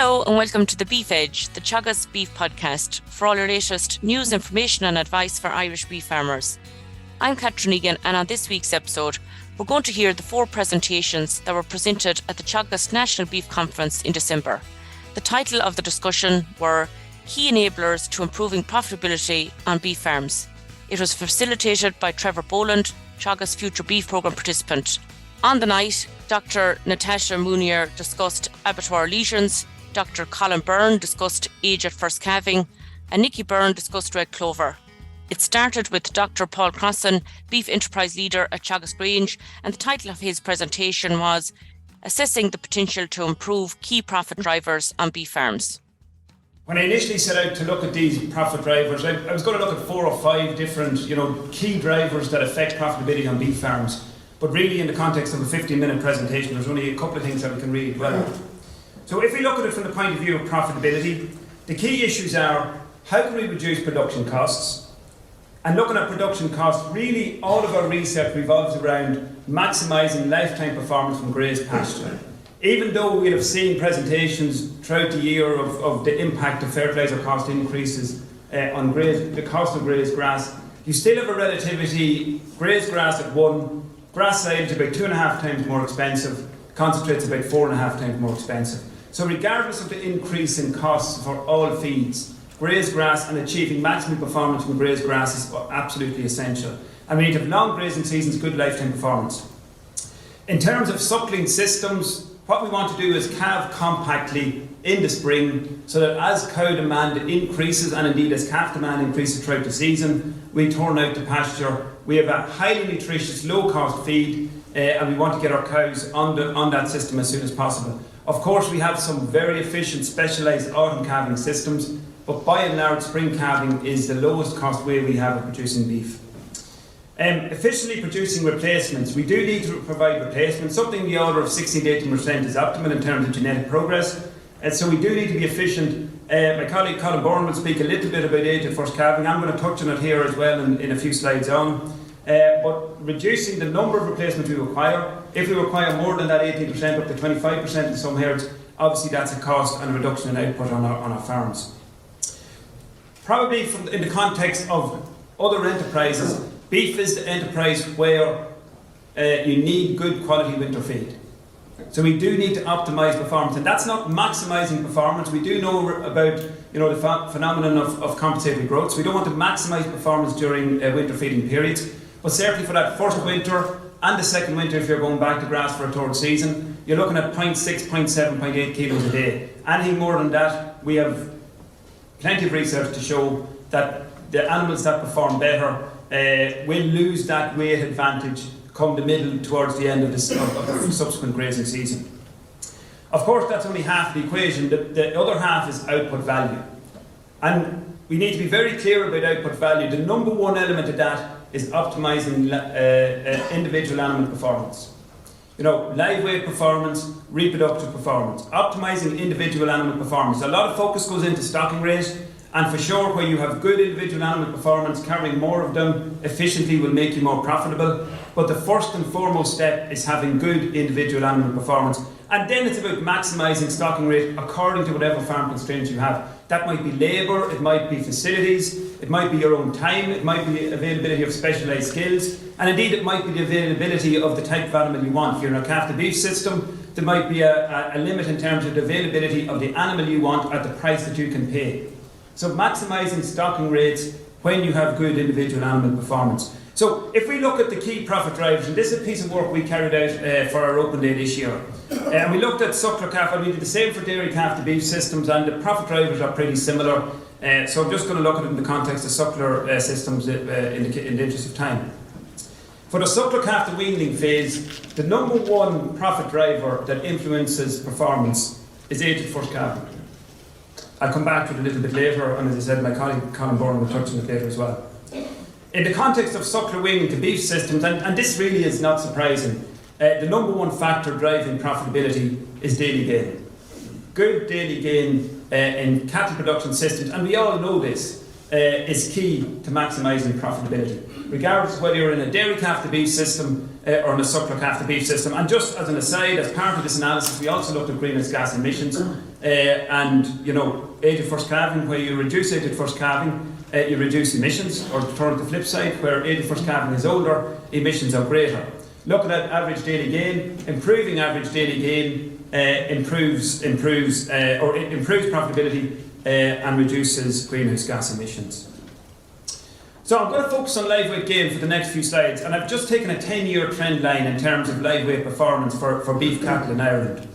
Hello and welcome to the Beef Edge, the Teagasc Beef Podcast, for all your latest news, information and advice for Irish beef farmers. I'm Catherine Egan, and on this week's episode, we're going to hear the 4 presentations that were presented at the Teagasc National Beef Conference in December. The title of the discussion were Key Enablers to Improving Profitability on Beef Farms. It was facilitated by Trevor Boland, Teagasc Future Beef Programme participant. On the night, Dr. Natascha Meunier discussed abattoir lesions, Dr. Colin Byrne discussed age at first calving, and Byrne discussed red clover. It started with Dr. Paul Crosson, Beef Enterprise Leader at Teagasc Grange, and the title of his presentation was Assessing the Potential to Improve Key Profit Drivers on Beef Farms. When I initially set out to look at these profit drivers, I was going to look at 4 or 5 different key drivers that affect profitability on beef farms. But really in the context of a 15-minute presentation, there's only a couple of things that we can really dwell on. So if we look at it from the point of view of profitability, the key issues are how can we reduce production costs? And looking at production costs, really all of our research revolves around maximising lifetime performance from grazed pasture. Even though we'll have seen presentations throughout the year of the impact of fertiliser cost increases on the cost of grazed grass, you still have a relativity. Grazed grass at 1, grass silage about 2.5 times more expensive, concentrates about 4.5 times more expensive. So regardless of the increase in costs for all feeds, grazed grass and achieving maximum performance from grazed grass is absolutely essential. And we need to have long grazing seasons, good lifetime performance. In terms of suckling systems, what we want to do is calve compactly in the spring so that as cow demand increases, and indeed as calf demand increases throughout the season, we turn out to pasture. We have a highly nutritious, low-cost feed, and we want to get our cows on that system as soon as possible. Of course, we have some very efficient, specialised autumn calving systems, but by and large, spring calving is the lowest cost way we have of producing beef. Efficiently producing replacements. We do need to provide replacements. Something in the order of 60 to 18% is optimal in terms of genetic progress. And so we do need to be efficient. My colleague Colin Byrne will speak a little bit about age at first calving. I'm going to touch on it here as well in a few slides on. But reducing the number of replacements we require. If we require more than that 18%, up to 25% in some herds, obviously that's a cost and a reduction in output on our farms. Probably in the context of other enterprises, beef is the enterprise where you need good quality winter feed. So we do need to optimise performance, and that's not maximising performance. We do know about the phenomenon of compensatory growth. So we don't want to maximise performance during winter feeding periods, but certainly for that first winter and the second winter, if you're going back to grass for a third season, you're looking at 0.6, 0.7, 0.8 kilos a day. Anything more than that, we have plenty of research to show that the animals that perform better will lose that weight advantage come the middle towards the end of the subsequent grazing season. Of course, that's only half the equation. The other half is output value. And we need to be very clear about output value. The number one element of that is optimising individual animal performance. Live weight performance, reproductive performance, optimising individual animal performance. A lot of focus goes into stocking rate, and for sure where you have good individual animal performance, carrying more of them efficiently will make you more profitable. But the first and foremost step is having good individual animal performance. And then it's about maximising stocking rate according to whatever farm constraints you have. That might be labour, it might be facilities, it might be your own time, it might be availability of specialised skills, and indeed it might be the availability of the type of animal you want. If you're in a calf to beef system, there might be a limit in terms of the availability of the animal you want at the price that you can pay. So maximising stocking rates when you have good individual animal performance. So if we look at the key profit drivers, and this is a piece of work we carried out for our open day this year, and we looked at suckler calf, and we did the same for dairy calf to beef systems, and the profit drivers are pretty similar. So I'm just going to look at it in the context of suckler systems in the interest of time. For the suckler calf to weaning phase, the number one profit driver that influences performance is age at first calving. I'll come back to it a little bit later, and as I said, my colleague Colin Byrne will touch on it later as well. In the context of suckler weaning to beef systems, and this really is not surprising, the number one factor driving profitability is daily gain. Good daily gain in cattle production systems, and we all know this, is key to maximising profitability, regardless of whether you're in a dairy calf to beef system or in a suckler calf to beef system. And just as an aside, as part of this analysis, we also looked at greenhouse gas emissions. and age of first calving, where you reduce age of first calving, you reduce emissions, or turn to the flip side, where age of first calving is older, emissions are greater. Looking at average daily gain, improving average daily gain improves profitability and reduces greenhouse gas emissions. So I'm going to focus on live weight gain for the next few slides, and I've just taken a 10-year trend line in terms of live weight performance for beef cattle in Ireland.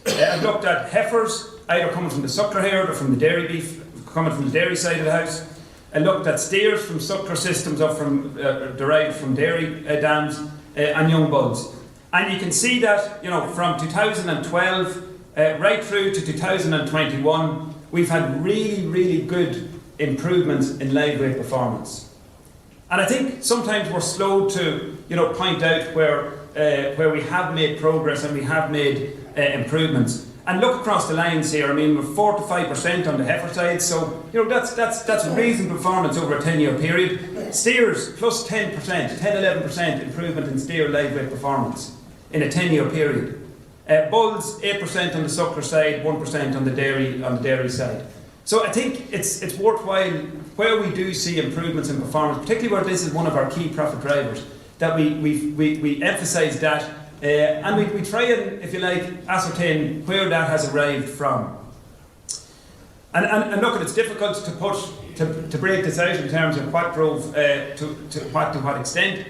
I've looked at heifers, either coming from the suckler herd or from the dairy beef, coming from the dairy side of the house. I looked at steers from suckler systems or from derived from dairy dams, and young bulls. And you can see that from 2012 right through to 2021, we've had really, really good improvements in live weight performance. And I think sometimes we're slow to point out where we have made progress and we have made improvements. And look across the lines here. I mean, we're 4 to 5% on the heifer side, so that's reasonable performance over a 10-year period. Steers plus 10%, 10-11% improvement in steer live weight performance in a 10-year period. Bulls 8% on the suckler side, 1% on the dairy side. So I think it's worthwhile, where we do see improvements in performance, particularly where this is one of our key profit drivers, that we emphasise that, and we try and, if you like, ascertain where that has arrived from. And look, it's difficult to break this out in terms of what drove to what extent.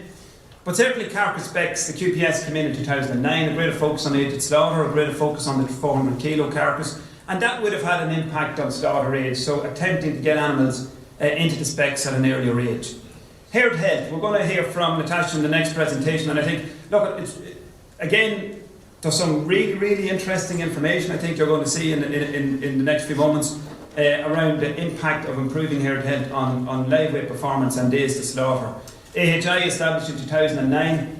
But certainly carcass specs, the QPS came in 2009, a greater focus on aged slaughter, a greater focus on the 400 kilo carcass, and that would have had an impact on slaughter age, so attempting to get animals into the specs at an earlier age. Herd health, we're going to hear from Natascha in the next presentation, and I think, look, again, there's some really, really interesting information I think you're going to see in the next few moments around the impact of improving herd health on live weight performance and days to slaughter. AHI established in 2009,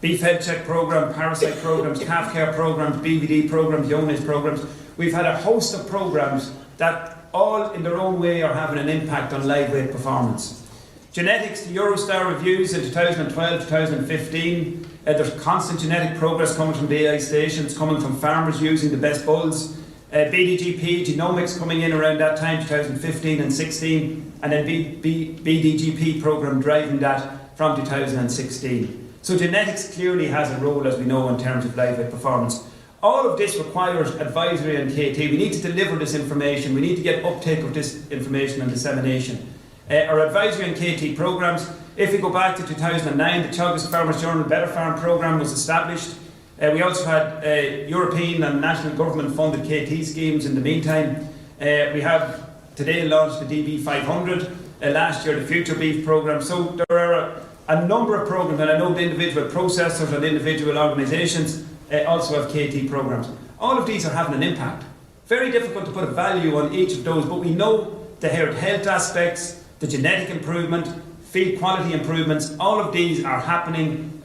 beef health check programme, parasite programmes, calf care programmes, BVD programmes, young-age programmes. We've had a host of programmes that all in their own way are having an impact on live weight performance. Genetics, the Eurostar reviews in 2012, 2015, there's constant genetic progress coming from the AI stations, coming from farmers using the best bulls. BDGP, genomics coming in around that time, 2015 and 16, and then BDGP programme driving that from 2016. So genetics clearly has a role, as we know, in terms of live weight performance. All of this requires advisory and KT. We need to deliver this information. We need to get uptake of this information and dissemination. Our advisory and KT programmes, if we go back to 2009, the Teagasc Farmers Journal Better Farm programme was established. We also had European and national government funded KT schemes in the meantime. We have today launched the DB 500, last year the Future Beef Programme. So there are a number of programmes, and I know the individual processors and individual organisations also have KT programmes. All of these are having an impact. Very difficult to put a value on each of those, but we know the herd health aspects, the genetic improvement, feed quality improvements, all of these are happening.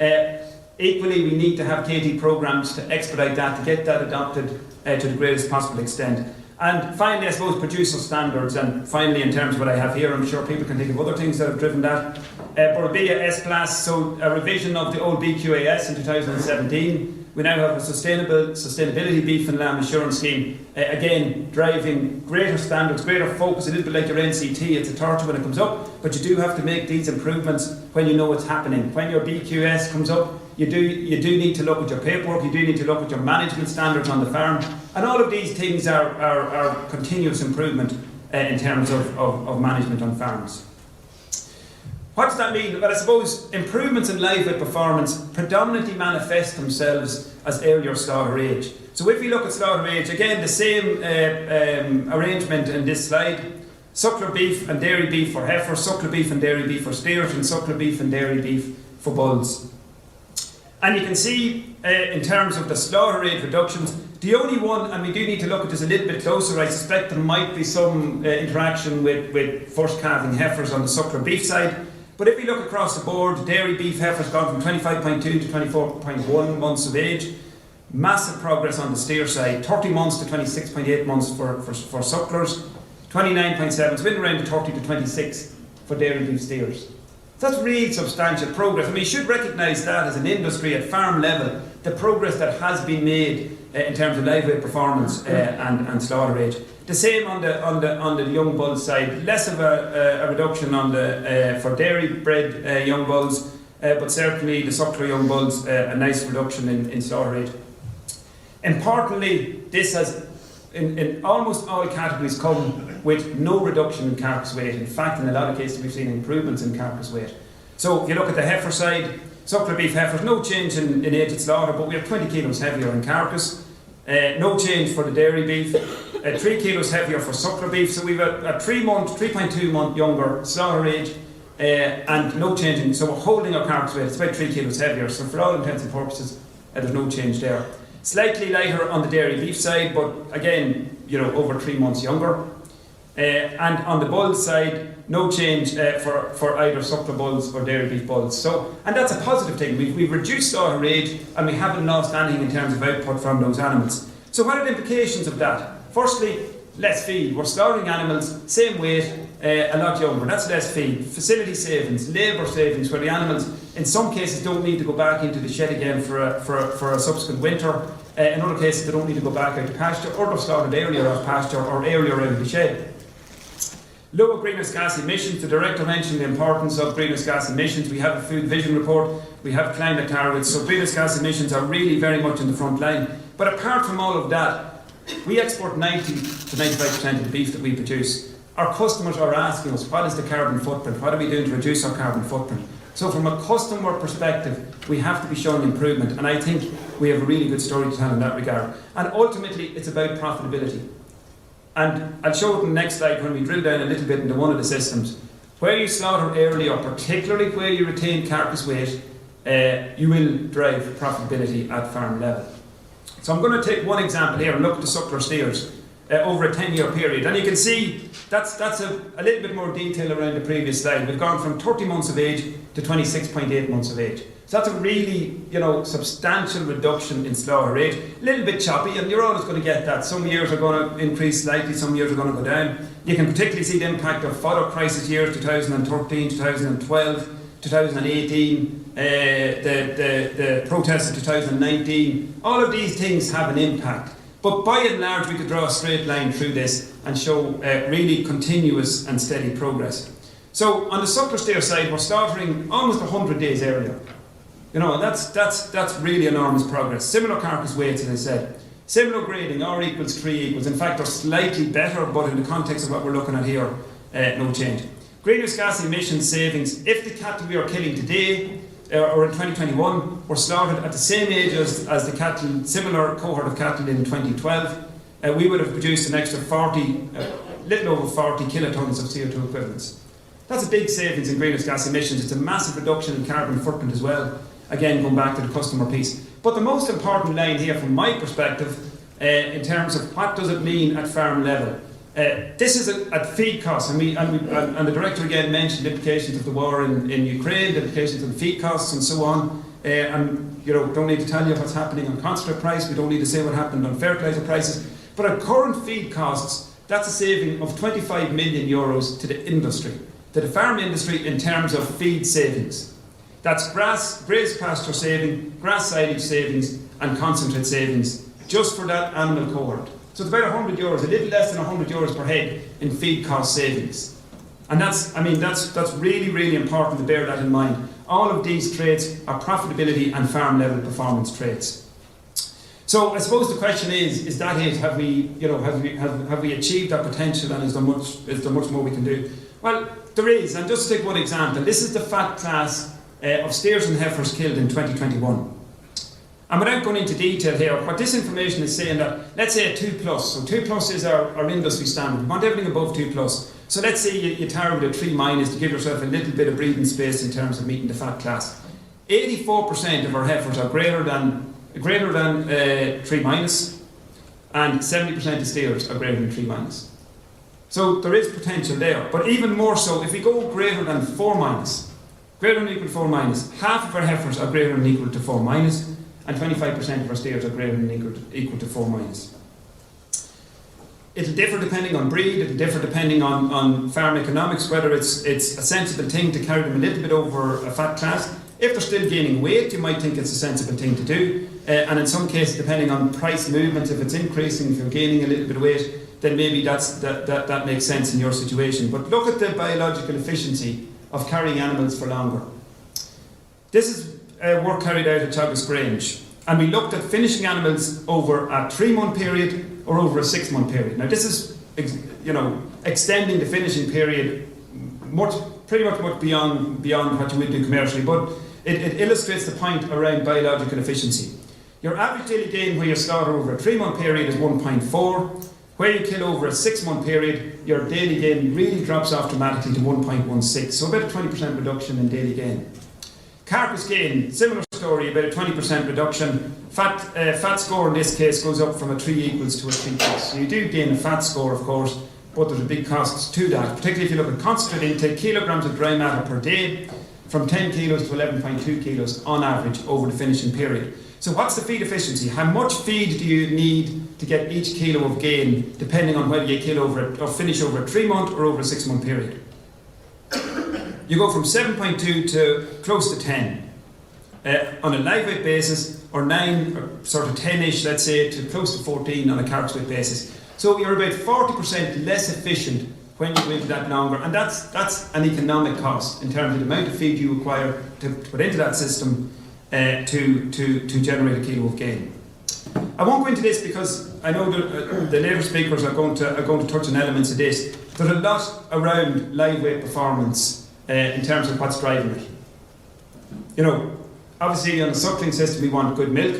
Equally, we need to have KT programmes to expedite that, to get that adopted to the greatest possible extent. And finally, I suppose, producer standards, and finally, in terms of what I have here, I'm sure people can think of other things that have driven that. Borbia S-Class, so a revision of the old BQAS in 2017. We now have a sustainability beef and lamb assurance scheme, again, driving greater standards, greater focus, a little bit like your NCT. It's a torture when it comes up, but you do have to make these improvements when you know what's happening. When your BQS comes up, you do need to look at your paperwork, you do need to look at your management standards on the farm, and all of these things are continuous improvement in terms of management on farms. What does that mean? Well, I suppose improvements in live weight performance predominantly manifest themselves as earlier slaughter age. So if we look at slaughter age, again, the same arrangement in this slide. Suckler beef and dairy beef for heifers, suckler beef and dairy beef for steers, and suckler beef and dairy beef for bulls. And you can see in terms of the slaughter age reductions, the only one, and we do need to look at this a little bit closer, I suspect there might be some interaction with first calving heifers on the suckler beef side. But if we look across the board, dairy beef heifers gone from 25.2 to 24.1 months of age. Massive progress on the steer side, 30 months to 26.8 months for sucklers, 29.7, it's been around 30 to 26 for dairy beef steers. That's really substantial progress. I mean, you should recognise that as an industry at farm level, the progress that has been made in terms of live weight performance and slaughter age. The same on the young bull side, less of a reduction on the for dairy bred young bulls, but certainly the suckler young bulls, a nice reduction in slaughter age. Importantly, this has in almost all categories come with no reduction in carcass weight. In fact, in a lot of cases we've seen improvements in carcass weight. So if you look at the heifer side, suckler beef heifers, no change in age at slaughter, but we have 20 kilos heavier in carcass. No change for the dairy beef. 3 kilos heavier for suckler beef. So we've a 3.2 month younger slaughter age, and no change in. So we're holding our carcass weight. It's about 3 kilos heavier. So for all intents and purposes, there's no change there. Slightly lighter on the dairy beef side, but again, over 3 months younger. And on the bull side, no change for either suckler bulls or dairy beef bulls. So, and that's a positive thing. We've reduced slaughter age and we haven't lost anything in terms of output from those animals. So what are the implications of that? Firstly, less feed. We're slaughtering animals, same weight, a lot younger. That's less feed. Facility savings, labour savings, where the animals in some cases don't need to go back into the shed again for a subsequent winter. In other cases they don't need to go back out to pasture, or they're slaughtered earlier off pasture or earlier out of the shed. Lower greenhouse gas emissions. The Director mentioned the importance of greenhouse gas emissions. We have a food vision report, we have climate targets, so greenhouse gas emissions are really very much in the front line. But apart from all of that, we export 90 to 95% of the beef that we produce. Our customers are asking us, what is the carbon footprint? What are we doing to reduce our carbon footprint? So from a customer perspective, we have to be showing improvement, and I think we have a really good story to tell in that regard. And ultimately, it's about profitability. And I'll show it in the next slide when we drill down a little bit into one of the systems. Where you slaughter early, or particularly where you retain carcass weight, you will drive profitability at farm level. So I'm going to take one example here and look at the suckler steers over a 10-year period. And you can see that's a little bit more detail around the previous slide. We've gone from 30 months of age to 26.8 months of age. So that's a really, substantial reduction in slaughter age. A little bit choppy, and you're always going to get that. Some years are going to increase slightly, some years are going to go down. You can particularly see the impact of fodder crisis years, 2013, 2012, 2018, the protests of 2019. All of these things have an impact. But by and large, we could draw a straight line through this and show really continuous and steady progress. So on the suckler steer side, we're slaughtering almost 100 days earlier. And that's really enormous progress. Similar carcass weights, as I said. Similar grading, R equals 3 equals. In fact, they're slightly better, but in the context of what we're looking at here, no change. Greenhouse gas emission savings. If the cattle we are killing today, or in 2021, were slaughtered at the same age as the cattle, similar cohort of cattle in 2012, we would have produced an extra little over 40 kilotons of CO2 equivalents. That's a big savings in greenhouse gas emissions. It's a massive reduction in carbon footprint as well. Again, going back to the customer piece. But the most important line here from my perspective, in terms of what does it mean at farm level. This is at feed costs, and the Director again mentioned the implications of the war in Ukraine, the implications of the feed costs and so on. And don't need to tell you what's happening on concentrate price, we don't need to say what happened on fertiliser prices. But at current feed costs, that's a saving of 25 million euros to the industry, to the farm industry in terms of feed savings. That's grazed pasture saving, grass silage savings and concentrate savings just for that animal cohort. So it's about 100 euros, a little less than 100 euros per head in feed cost savings. And that's really, really important to bear that in mind. All of these traits are profitability and farm level performance traits. So I suppose the question is that it? Have we achieved our potential, and is there much more we can do? Well, there is, and just to take one example, this is the fat class of steers and heifers killed in 2021. And without going into detail here, what this information is saying that, let's say a 2+, so 2+ is our industry standard. We want everything above 2+. So let's say you target a 3- to give yourself a little bit of breathing space in terms of meeting the fat class. 84% of our heifers are greater than 3-, and 70% of steers are greater than 3-. So there is potential there. But even more so, if we go greater than 4-, greater than or equal to 4-, half of our heifers are greater than or equal to 4-, and 25% of our steers are greater than or equal to 4-. It'll differ depending on breed, it'll differ depending on farm economics, whether it's a sensible thing to carry them a little bit over a fat class. If they're still gaining weight, you might think it's a sensible thing to do. and in some cases, depending on price movements, if it's increasing, if you're gaining a little bit of weight, then maybe that makes sense in your situation. But look at the biological efficiency of carrying animals for longer. This is work carried out at Teagasc Grange, and we looked at finishing animals over a 3-month period or over a 6-month period. Now this is, extending the finishing period pretty much beyond what you would do commercially, but it illustrates the point around biological efficiency. Your average daily gain where you slaughter over a 3-month period is 1.4. Where you kill over a 6-month period, your daily gain really drops off dramatically to 1.16. So about a 20% reduction in daily gain. Carcass gain, similar story, about a 20% reduction. Fat score in this case goes up from a 3 equals to a 3 plus. So you do gain a fat score, of course, but there's a big cost to that, particularly if you look at concentrate intake, kilograms of dry matter per day, from 10 kilos to 11.2 kilos on average over the finishing period. So what's the feed efficiency? How much feed do you need to get each kilo of gain, depending on whether you kill over it or finish over a 3-month or over a 6-month period? You go from 7.2 to close to 10 on a live weight basis, or 9, or sort of 10-ish, let's say, to close to 14 on a carcass weight basis. So you're about 40% less efficient when you go into that longer, and that's an economic cost in terms of the amount of feed you require to put into that system to generate a kilo of gain. I won't go into this because I know the later speakers are going to touch on elements of this. There's a lot around live weight performance in terms of what's driving it. Obviously on the suckling system we want good milk,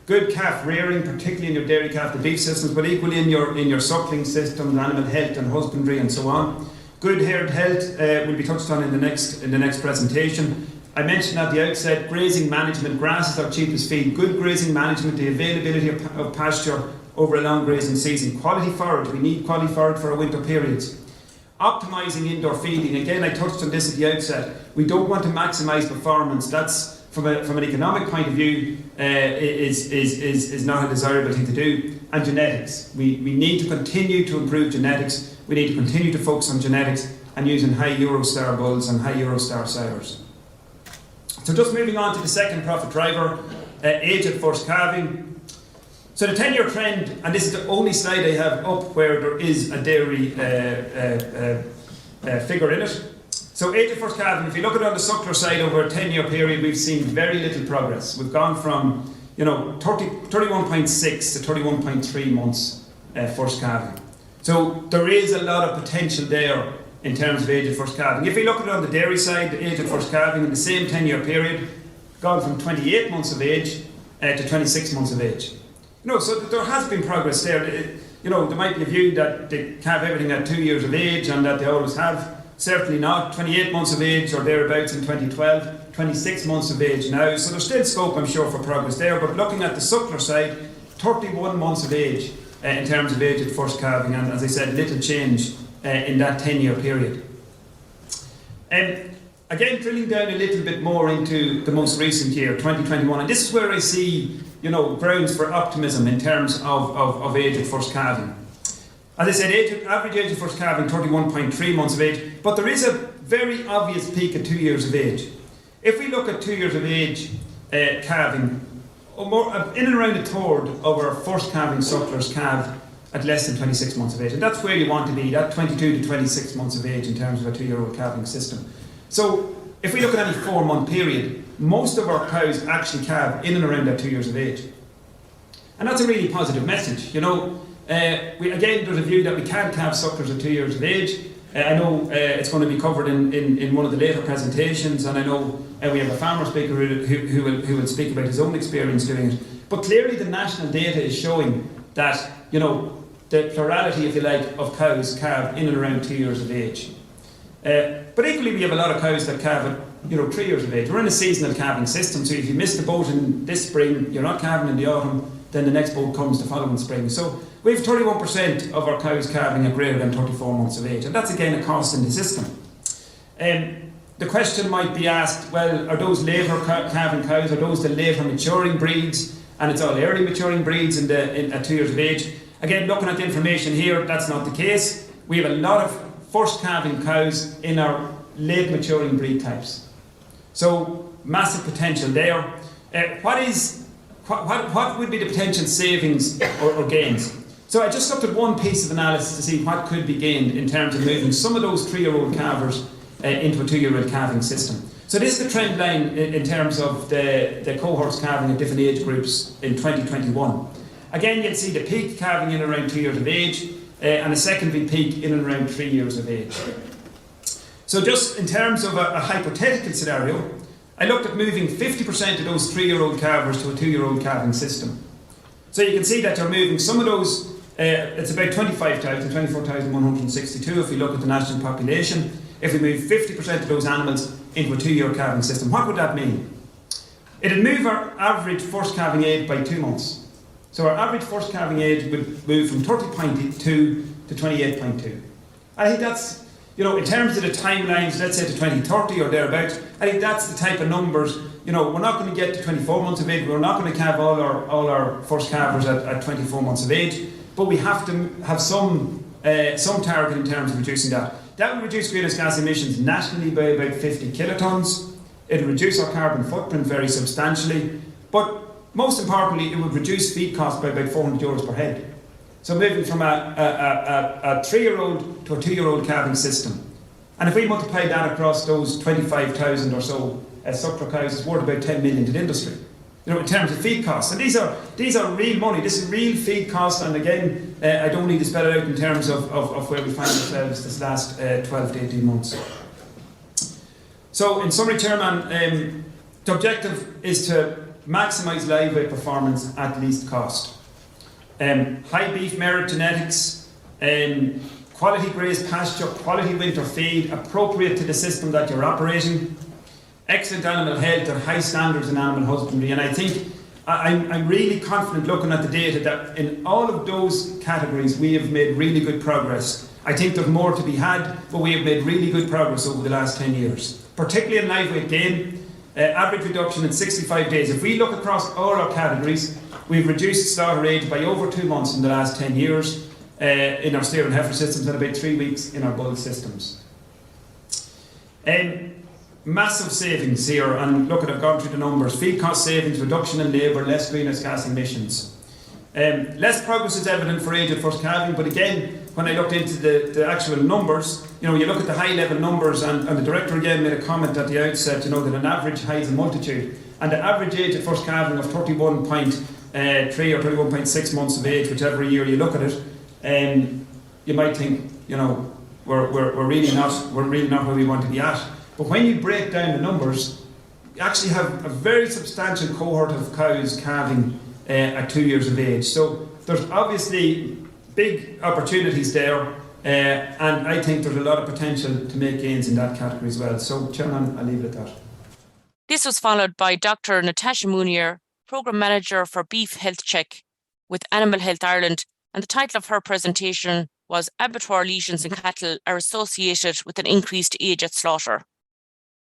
good calf rearing, particularly in your dairy calf, the beef systems, but equally in your suckling systems, animal health and husbandry and so on. Good herd health will be touched on in the next presentation. I mentioned at the outset, grazing management. Grass is our cheapest feed. Good grazing management, the availability of pasture over a long grazing season. Quality forage, we need quality forage for our winter periods. Optimising indoor feeding, again I touched on this at the outset. We don't want to maximise performance. That's, from an economic point of view, is not a desirable thing to do. And genetics, we need to continue to improve genetics. We need to continue to focus on genetics and using high Eurostar bulls and high Eurostar sires. So just moving on to the second profit driver, age at first calving. So the 10-year trend, and this is the only slide I have up where there is a dairy figure in it. So age at first calving, if you look at it on the suckler side over a 10-year period, we've seen very little progress. We've gone from 31.6 to 31.3 months first calving. So there is a lot of potential there in terms of age at first calving. If we look at it on the dairy side, the age at first calving in the same 10-year period, gone from 28 months of age to 26 months of age. So there has been progress there. There might be a view that they calve everything at 2 years of age and that they always have. Certainly not. 28 months of age or thereabouts in 2012, 26 months of age now. So there's still scope, I'm sure, for progress there. But looking at the suckler side, 31 months of age in terms of age at first calving, and as I said, little change in that 10-year period. Again, drilling down a little bit more into the most recent year, 2021, and this is where I see grounds for optimism in terms of age at first calving. As I said, average age at first calving, 31.3 months of age, but there is a very obvious peak at 2 years of age. If we look at 2 years of age calving, in and around a third of our first calving sucklers calve at less than 26 months of age, and that's where you want to be, that 22 to 26 months of age in terms of a 2-year-old calving system. So if we look at any 4-month period, most of our cows actually calve in and around that 2 years of age. And that's a really positive message. Again, there's a view that we can't calve sucklers at 2 years of age. I know it's going to be covered in one of the later presentations, and I know we have a farmer speaker who will speak about his own experience doing it. But clearly the national data is showing that, the plurality, if you like, of cows calve in and around 2 years of age. But equally, we have a lot of cows that calve at 3 years of age. We're in a seasonal calving system, so if you miss the boat in this spring, you're not calving in the autumn, then the next boat comes the following spring. So we have 31% of our cows calving at greater than 34 months of age, and that's again a cost in the system. The question might be asked, well, are those later calving cows, are those the later maturing breeds, and it's all early maturing breeds at 2 years of age? Again, looking at the information here, that's not the case. We have a lot of first calving cows in our late maturing breed types. So massive potential there. What is what would be the potential savings or gains? So I just looked at one piece of analysis to see what could be gained in terms of moving some of those 3-year-old calvers into a 2-year-old calving system. So this is the trend line in terms of the cohorts calving at different age groups in 2021. Again, you'll see the peak calving in around 2 years of age and a secondary peak in and around 3 years of age. So just in terms of a hypothetical scenario, I looked at moving 50% of those 3-year-old calvers to a 2-year-old calving system. So you can see that you're moving some of those, it's about 24,162 if we look at the national population. If we move 50% of those animals into a 2-year calving system, what would that mean? It'd move our average first calving age by 2 months. So our average first calving age would move from 30.2 to 28.2. I think that's, in terms of the timelines, let's say to 2030 or thereabouts, I think that's the type of numbers, we're not going to get to 24 months of age, we're not going to calve all our first calvers at 24 months of age, but we have to have some target in terms of reducing that. That will reduce greenhouse gas emissions nationally by about 50 kilotons. It will reduce our carbon footprint very substantially, but most importantly, it would reduce feed costs by about €400 per head. So moving from a 3-year-old to a 2-year-old calving system. And if we multiply that across those 25,000 or so suckler cows, it's worth about 10 million to the industry. In terms of feed costs. And these are real money. This is real feed costs. And again, I don't need to spell it out in terms of where we find ourselves this last 12 to 18 months. So in summary, Chairman, the objective is to maximise live weight performance at least cost. High beef merit genetics, quality grazed pasture, quality winter feed, appropriate to the system that you're operating, excellent animal health and high standards in animal husbandry. And I think I'm really confident looking at the data that in all of those categories we have made really good progress. I think there's more to be had, but we have made really good progress over the last 10 years. Particularly in live weight gain, average reduction in 65 days. If we look across all our categories, we've reduced slaughter age by over 2 months in the last 10 years in our steer and heifer systems and about 3 weeks in our bull systems. Massive savings here, and look, I've gone through the numbers. Feed cost savings, reduction in labour, less greenhouse gas emissions. Less progress is evident for age at first calving, but again, when I looked into the actual numbers, you look at the high level numbers, and the director again made a comment at the outset, that an average hides a multitude, and the average age at first calving of 31.3 or 31.6 months of age, whichever year you look at it, you might think, we're really not where we want to be at. But when you break down the numbers, you actually have a very substantial cohort of cows calving at 2 years of age. So there's obviously big opportunities there, and I think there's a lot of potential to make gains in that category as well. So, Chairman, I'll leave it at that. This was followed by Dr. Natascha Meunier, Programme Manager for Beef Health Check with Animal Health Ireland, and the title of her presentation was Abattoir lesions in cattle are associated with an increased age at slaughter.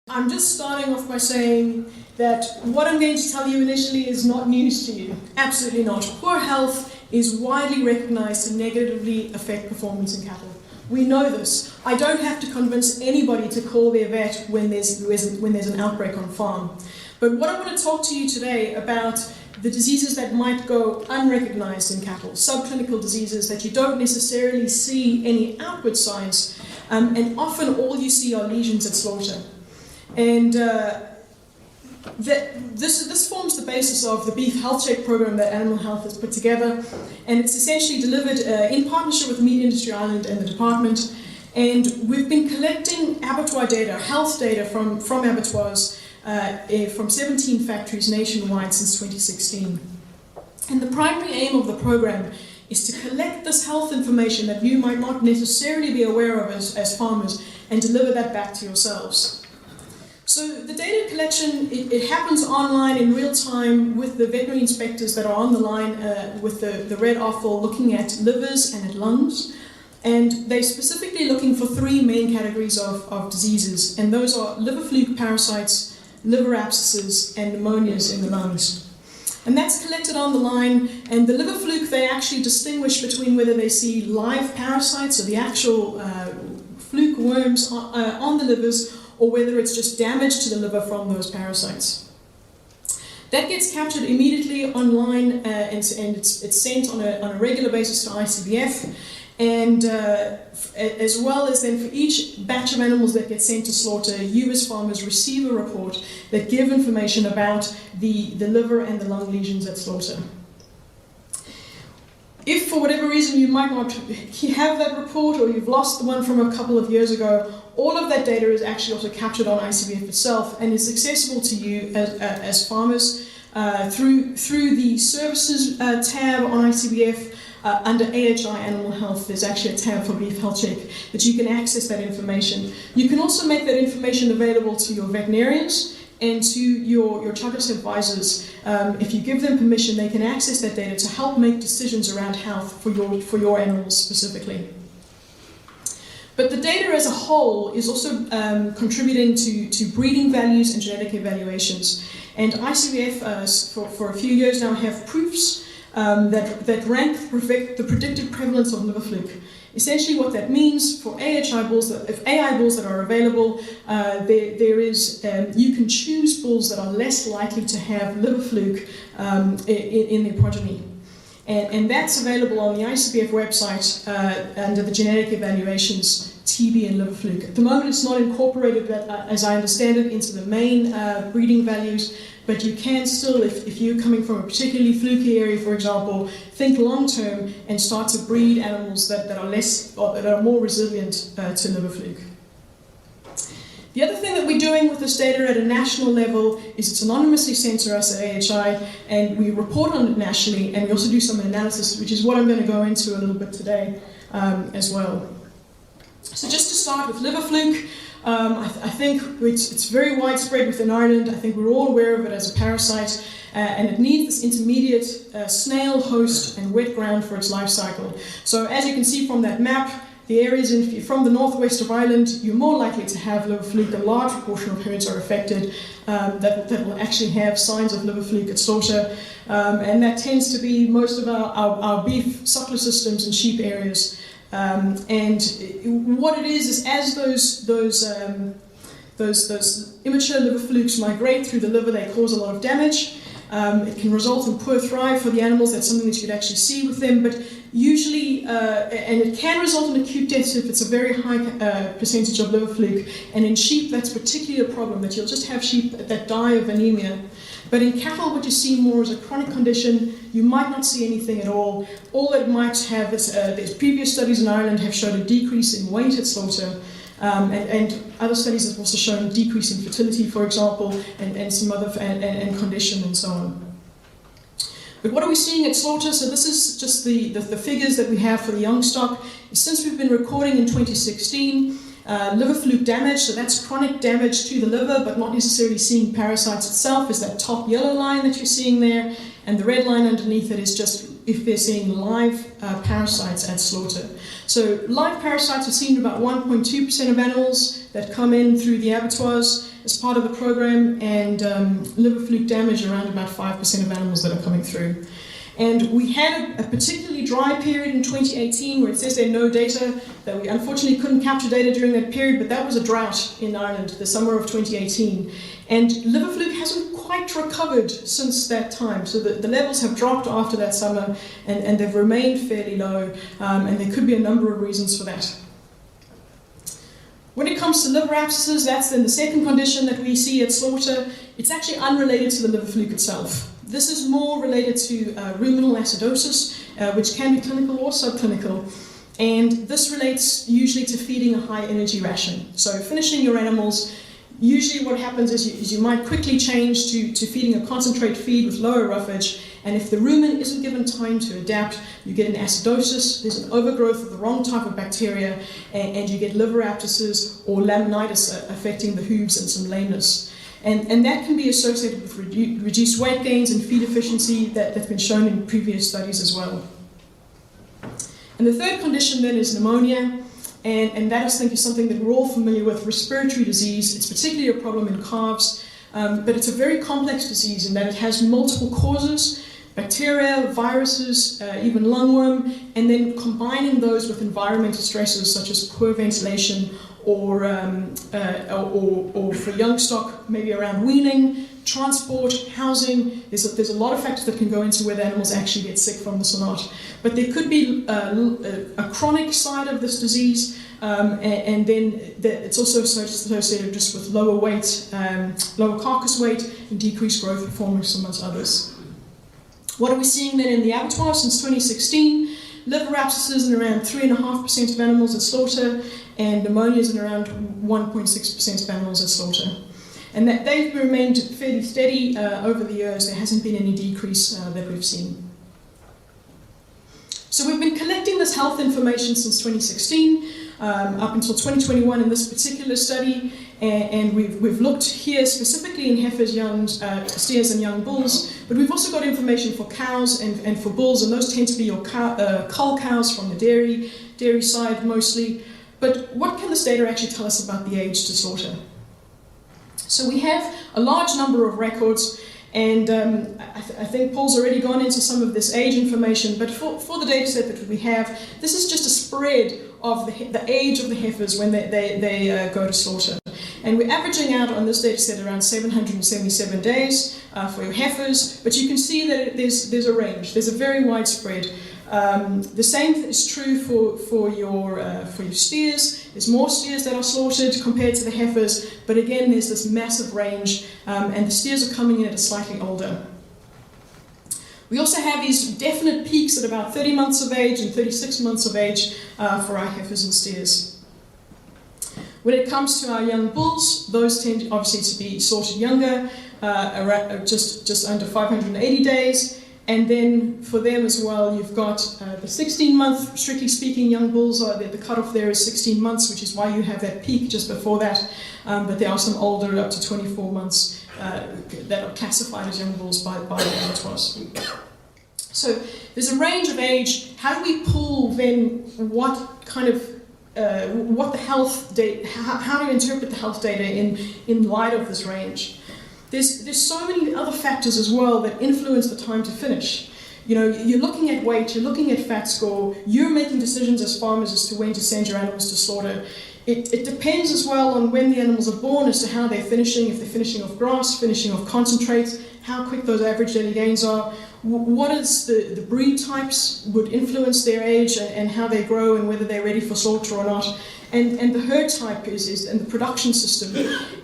I'm just starting off by saying that what I'm going to tell you initially is not news to you. Absolutely not. Poor health is widely recognised to negatively affect performance in cattle. We know this. I don't have to convince anybody to call their vet when there's an outbreak on farm. But what I want to talk to you today about the diseases that might go unrecognised in cattle, subclinical diseases that you don't necessarily see any outward signs, and often all you see are lesions at slaughter. And this forms the basis of the Beef Health Check program that Animal Health has put together, and it's essentially delivered in partnership with Meat Industry Ireland and the department. And we've been collecting abattoir data, health data from abattoirs from 17 factories nationwide since 2016. And the primary aim of the program is to collect this health information that you might not necessarily be aware of as farmers and deliver that back to yourselves. So the data collection, it happens online in real time with the veterinary inspectors that are on the line with the red offal looking at livers and at lungs. And they're specifically looking for 3 main categories of diseases. And those are liver fluke parasites, liver abscesses, and pneumonias in the lungs. And that's collected on the line. And the liver fluke, they actually distinguish between whether they see live parasites, or the actual fluke worms on the livers, or whether it's just damage to the liver from those parasites. That gets captured immediately online and it's sent on a regular basis to ICBF. And as well as then for each batch of animals that get sent to slaughter, you as farmers receive a report that give information about the liver and the lung lesions at slaughter. If for whatever reason you might not have that report or you've lost the one from a couple of years ago, all of that data is actually also captured on ICBF itself and is accessible to you as farmers through the services tab on ICBF. Under AHI Animal Health, there's actually a tab for beef health check that you can access that information. You can also make that information available to your veterinarians and to your Teagasc advisors. If you give them permission, they can access that data to help make decisions around health for your animals specifically. But the data as a whole is also contributing to breeding values and genetic evaluations. And ICBF, for a few years now, have proofs that rank the predicted prevalence of liver fluke. Essentially what that means for AI bulls that are available, you can choose bulls that are less likely to have liver fluke in their progeny. And that's available on the ICBF website under the genetic evaluations, TB and liver fluke. At the moment it's not incorporated, as I understand it, into the main breeding values, but you can still, if you're coming from a particularly fluky area, for example, think long term and start to breed animals that are more resilient to liver fluke. The other thing that we're doing with this data at a national level is it's anonymously sent to us at AHI, and we report on it nationally, and we also do some analysis, which is what I'm going to go into a little bit today as well. So just to start with liver fluke, I think it's very widespread within Ireland. I think we're all aware of it as a parasite, and it needs this intermediate snail, host, and wet ground for its life cycle. So as you can see from that map, the areas from the northwest of Ireland, you're more likely to have liver fluke. A large proportion of herds are affected that will actually have signs of liver fluke at slaughter, and that tends to be most of our beef suckler systems and sheep areas. And what it is as those immature liver flukes migrate through the liver, they cause a lot of damage. It can result in poor thrive for the animals. That's something that you could actually see with them. But usually, and it can result in acute deaths if it's a very high percentage of liver fluke. And in sheep, that's particularly a problem, that you'll just have sheep that die of anemia. But in cattle, what you see more is a chronic condition. You might not see anything at all. All that it might have is, there's previous studies in Ireland have shown a decrease in weight at slaughter. And other studies have also shown a decrease in fertility, for example, and some other and condition and so on. But what are we seeing at slaughter? So this is just the figures that we have for the young stock. Since we've been recording in 2016, liver fluke damage, so that's chronic damage to the liver, but not necessarily seeing parasites itself, is that top yellow line that you're seeing there, and the red line underneath it is just if they're seeing live parasites at slaughter. So live parasites are seen in about 1.2% of animals that come in through the abattoirs as part of the program, and liver fluke damage around about 5% of animals that are coming through. And we had a particularly dry period in 2018 where it says there are no data, that we unfortunately couldn't capture data during that period, but that was a drought in Ireland, the summer of 2018. And liver fluke hasn't quite recovered since that time. So the levels have dropped after that summer, and they've remained fairly low, and there could be a number of reasons for that. When it comes to liver abscesses, that's then the second condition that we see at slaughter. It's actually unrelated to the liver fluke itself. This is more related to ruminal acidosis, which can be clinical or subclinical. And this relates usually to feeding a high energy ration. So finishing your animals, usually what happens is you might quickly change to feeding a concentrate feed with lower roughage. And if the rumen isn't given time to adapt, you get an acidosis, there's an overgrowth of the wrong type of bacteria, and you get liver abscesses or laminitis affecting the hooves and some lameness. And that can be associated with reduced weight gains and feed efficiency that's been shown in previous studies as well. And the third condition then is pneumonia, and that I think is something that we're all familiar with, respiratory disease. It's particularly a problem in calves, but it's a very complex disease in that it has multiple causes, bacteria, viruses, even lungworm, and then combining those with environmental stresses such as poor ventilation or for young stock, maybe around weaning, transport, housing. There's a lot of factors that can go into whether animals actually get sick from this or not. But there could be a chronic side of this disease, and then it's also associated just with lower weight, lower carcass weight, and decreased growth performance amongst others. What are we seeing then in the abattoir since 2016? Liver abscesses in around 3.5% of animals at slaughter, and pneumonias in around 1.6% of animals at slaughter. And that they've remained fairly steady over the years. There hasn't been any decrease that we've seen. So we've been collecting this health information since 2016, up until 2021 in this particular study, and we've looked here specifically in heifers, young steers and young bulls, but we've also got information for cows and for bulls, and those tend to be your cull cows from the dairy side mostly. But what can this data actually tell us about the age to slaughter? So we have a large number of records, and I think Paul's already gone into some of this age information, but for the data set that we have, this is just a spread of the age of the heifers when they go to slaughter. And we're averaging out on this data set around 777 days for your heifers, but you can see that there's a range, there's a very wide spread. The same is true for your steers. There's more steers that are slaughtered compared to the heifers, but again there's this massive range, and the steers are coming in at a slightly older. We also have these definite peaks at about 30 months of age and 36 months of age for our heifers and steers. When it comes to our young bulls, those tend obviously to be slaughtered younger, just under 580 days. And then for them as well, you've got the 16-month, strictly speaking, young bulls. The cutoff there is 16 months, which is why you have that peak just before that. But there are some older, up to 24 months, that are classified as young bulls by the abattoirs. So there's a range of age. How do we pull then what kind of what the health data? How do you interpret the health data in light of this range? There's so many other factors as well that influence the time to finish. You know, you're looking at weight, you're looking at fat score, you're making decisions as farmers as to when to send your animals to slaughter. It depends as well on when the animals are born as to how they're finishing, if they're finishing off grass, finishing off concentrates, how quick those average daily gains are, what is the breed types would influence their age and how they grow and whether they're ready for slaughter or not. And the herd type is and the production system.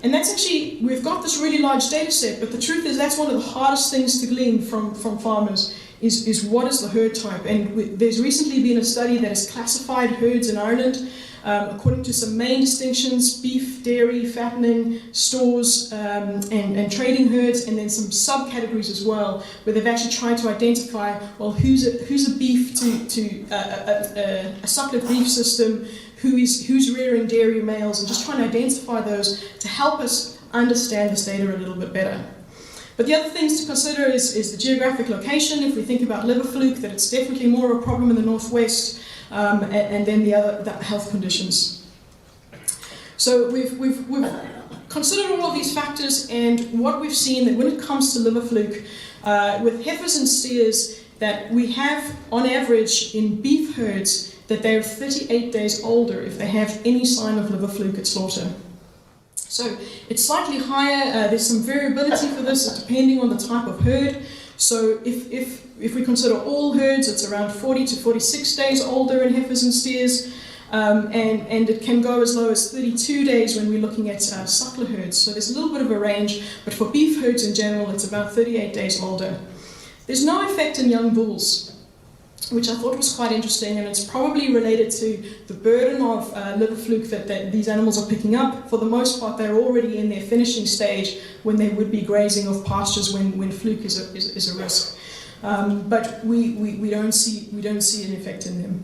And that's actually, we've got this really large data set, but the truth is that's one of the hardest things to glean from farmers is what is the herd type. And there's recently been a study that has classified herds in Ireland according to some main distinctions: beef, dairy, fattening, stores, and trading herds, and then some subcategories as well, where they've actually tried to identify, well, who's a beef to a suckler beef system, who's rearing dairy males, and just trying to identify those to help us understand this data a little bit better. But the other things to consider is the geographic location. If we think about liver fluke, that it's definitely more of a problem in the northwest, and then the health conditions. So we've considered all of these factors, and what we've seen that when it comes to liver fluke, with heifers and steers, that we have on average in beef herds that they're 38 days older if they have any sign of liver fluke at slaughter. So it's slightly higher. There's some variability for this depending on the type of herd. So if we consider all herds, it's around 40 to 46 days older in heifers and steers, and it can go as low as 32 days when we're looking at suckler herds. So there's a little bit of a range, but for beef herds in general, it's about 38 days older. There's no effect in young bulls, which I thought was quite interesting, and it's probably related to the burden of liver fluke that these animals are picking up. For the most part, they're already in their finishing stage when they would be grazing off pastures when fluke is a risk. But we don't see an effect in them.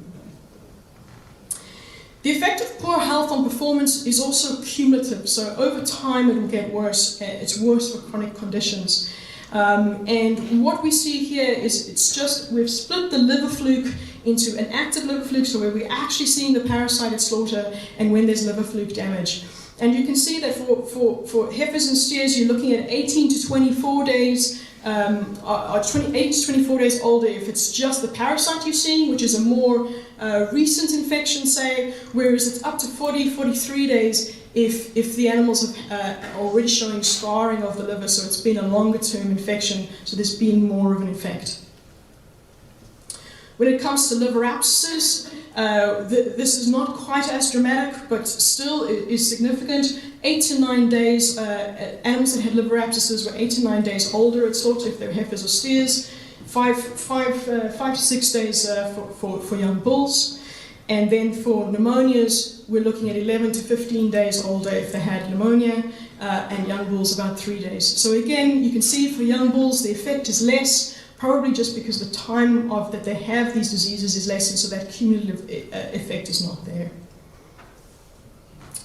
The effect of poor health on performance is also cumulative, so over time it will get worse. It's worse for chronic conditions. And what we see here is we've split the liver fluke into an active liver fluke, so where we're actually seeing the parasite at slaughter, and when there's liver fluke damage. And you can see that for heifers and steers, you're looking at 18 to 24 days, or 28 to 24 days older if it's just the parasite you're seeing, which is a more recent infection, say, whereas it's up to 40, 43 days if the animals are already showing scarring of the liver, so it's been a longer term infection, so there's been more of an effect. When it comes to liver abscesses, this is not quite as dramatic, but still is significant. 8 to 9 days, animals that had liver abscesses were 8 to 9 days older at slaughter if they were heifers or steers, 5 to 6 days for young bulls. And then for pneumonias, we're looking at 11 to 15 days older if they had pneumonia, and young bulls about 3 days. So again, you can see for young bulls the effect is less, probably just because the time that they have these diseases is less, and so that cumulative effect is not there.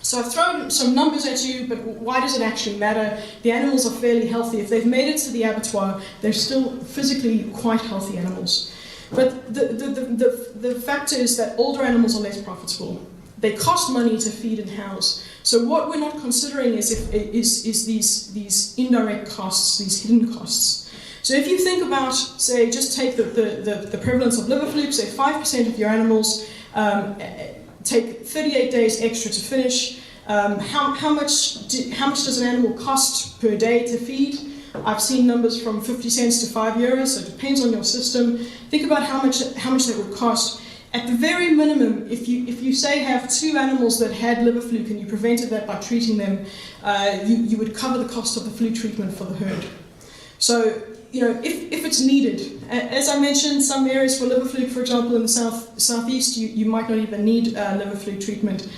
So I've thrown some numbers at you, but why does it actually matter? The animals are fairly healthy. If they've made it to the abattoir, they're still physically quite healthy animals. But the factor is that older animals are less profitable. They cost money to feed and house. So what we're not considering is these indirect costs, these hidden costs. So if you think about, say, just take the prevalence of liver fluke, say 5% of your animals take 38 days extra to finish. How much does an animal cost per day to feed? I've seen numbers from 50 cents to €5, so it depends on your system. Think about how much that would cost. At the very minimum, if you say have 2 animals that had liver fluke and you prevented that by treating them, you would cover the cost of the flu treatment for the herd. So, if it's needed, as I mentioned, some areas for liver fluke, for example, in the southeast, you might not even need liver fluke treatment.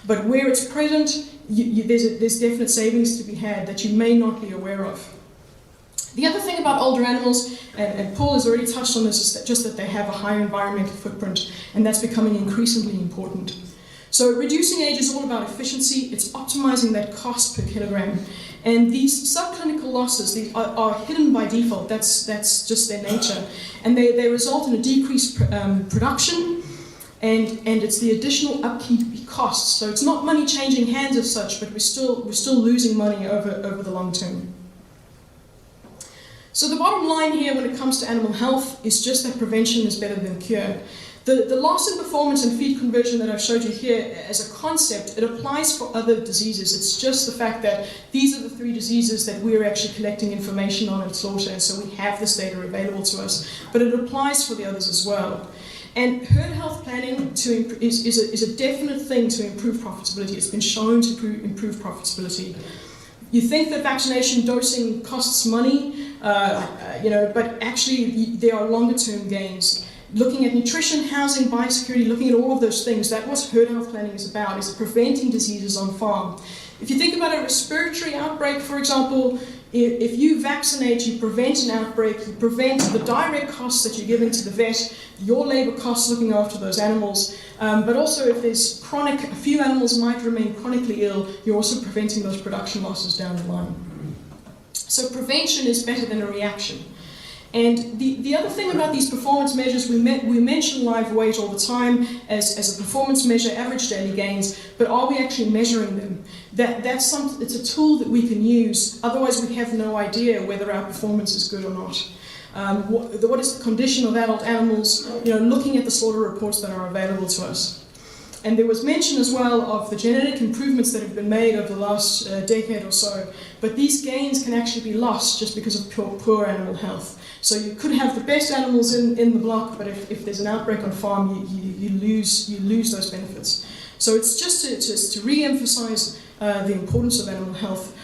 But where it's present, there's definite savings to be had that you may not be aware of. The other thing about older animals, and Paul has already touched on this, is just that they have a higher environmental footprint, and that's becoming increasingly important. So reducing age is all about efficiency. It's optimizing that cost per kilogram. And these subclinical losses are hidden by default. That's just their nature. And they result in a decreased production, and it's the additional upkeep costs. So it's not money changing hands as such, but we're still losing money over the long term. So the bottom line here when it comes to animal health is just that prevention is better than cure. The loss in performance and feed conversion that I've showed you here as a concept, it applies for other diseases. It's just the fact that these are the 3 diseases that we're actually collecting information on at slaughter, and so we have this data available to us. But it applies for the others as well. And herd health planning is a definite thing to improve profitability. It's been shown to improve profitability. You think that vaccination dosing costs money, but actually there are longer term gains. Looking at nutrition, housing, biosecurity, looking at all of those things, that's what herd health planning is about, is preventing diseases on farm. If you think about a respiratory outbreak, for example, if you vaccinate, you prevent an outbreak, you prevent the direct costs that you're giving to the vet, your labour costs looking after those animals, but also if there's a few animals might remain chronically ill, you're also preventing those production losses down the line. So prevention is better than a reaction. And the other thing about these performance measures, we mention live weight all the time as a performance measure, average daily gains, but are we actually measuring them? It's a tool that we can use, otherwise we have no idea whether our performance is good or not. What is the condition of adult animals, looking at the slaughter reports that are available to us. And there was mention as well of the genetic improvements that have been made over the last decade or so, but these gains can actually be lost just because of poor animal health. So you could have the best animals in the block, but if there's an outbreak on farm, you lose those benefits. So it's just to re-emphasize the importance of animal health,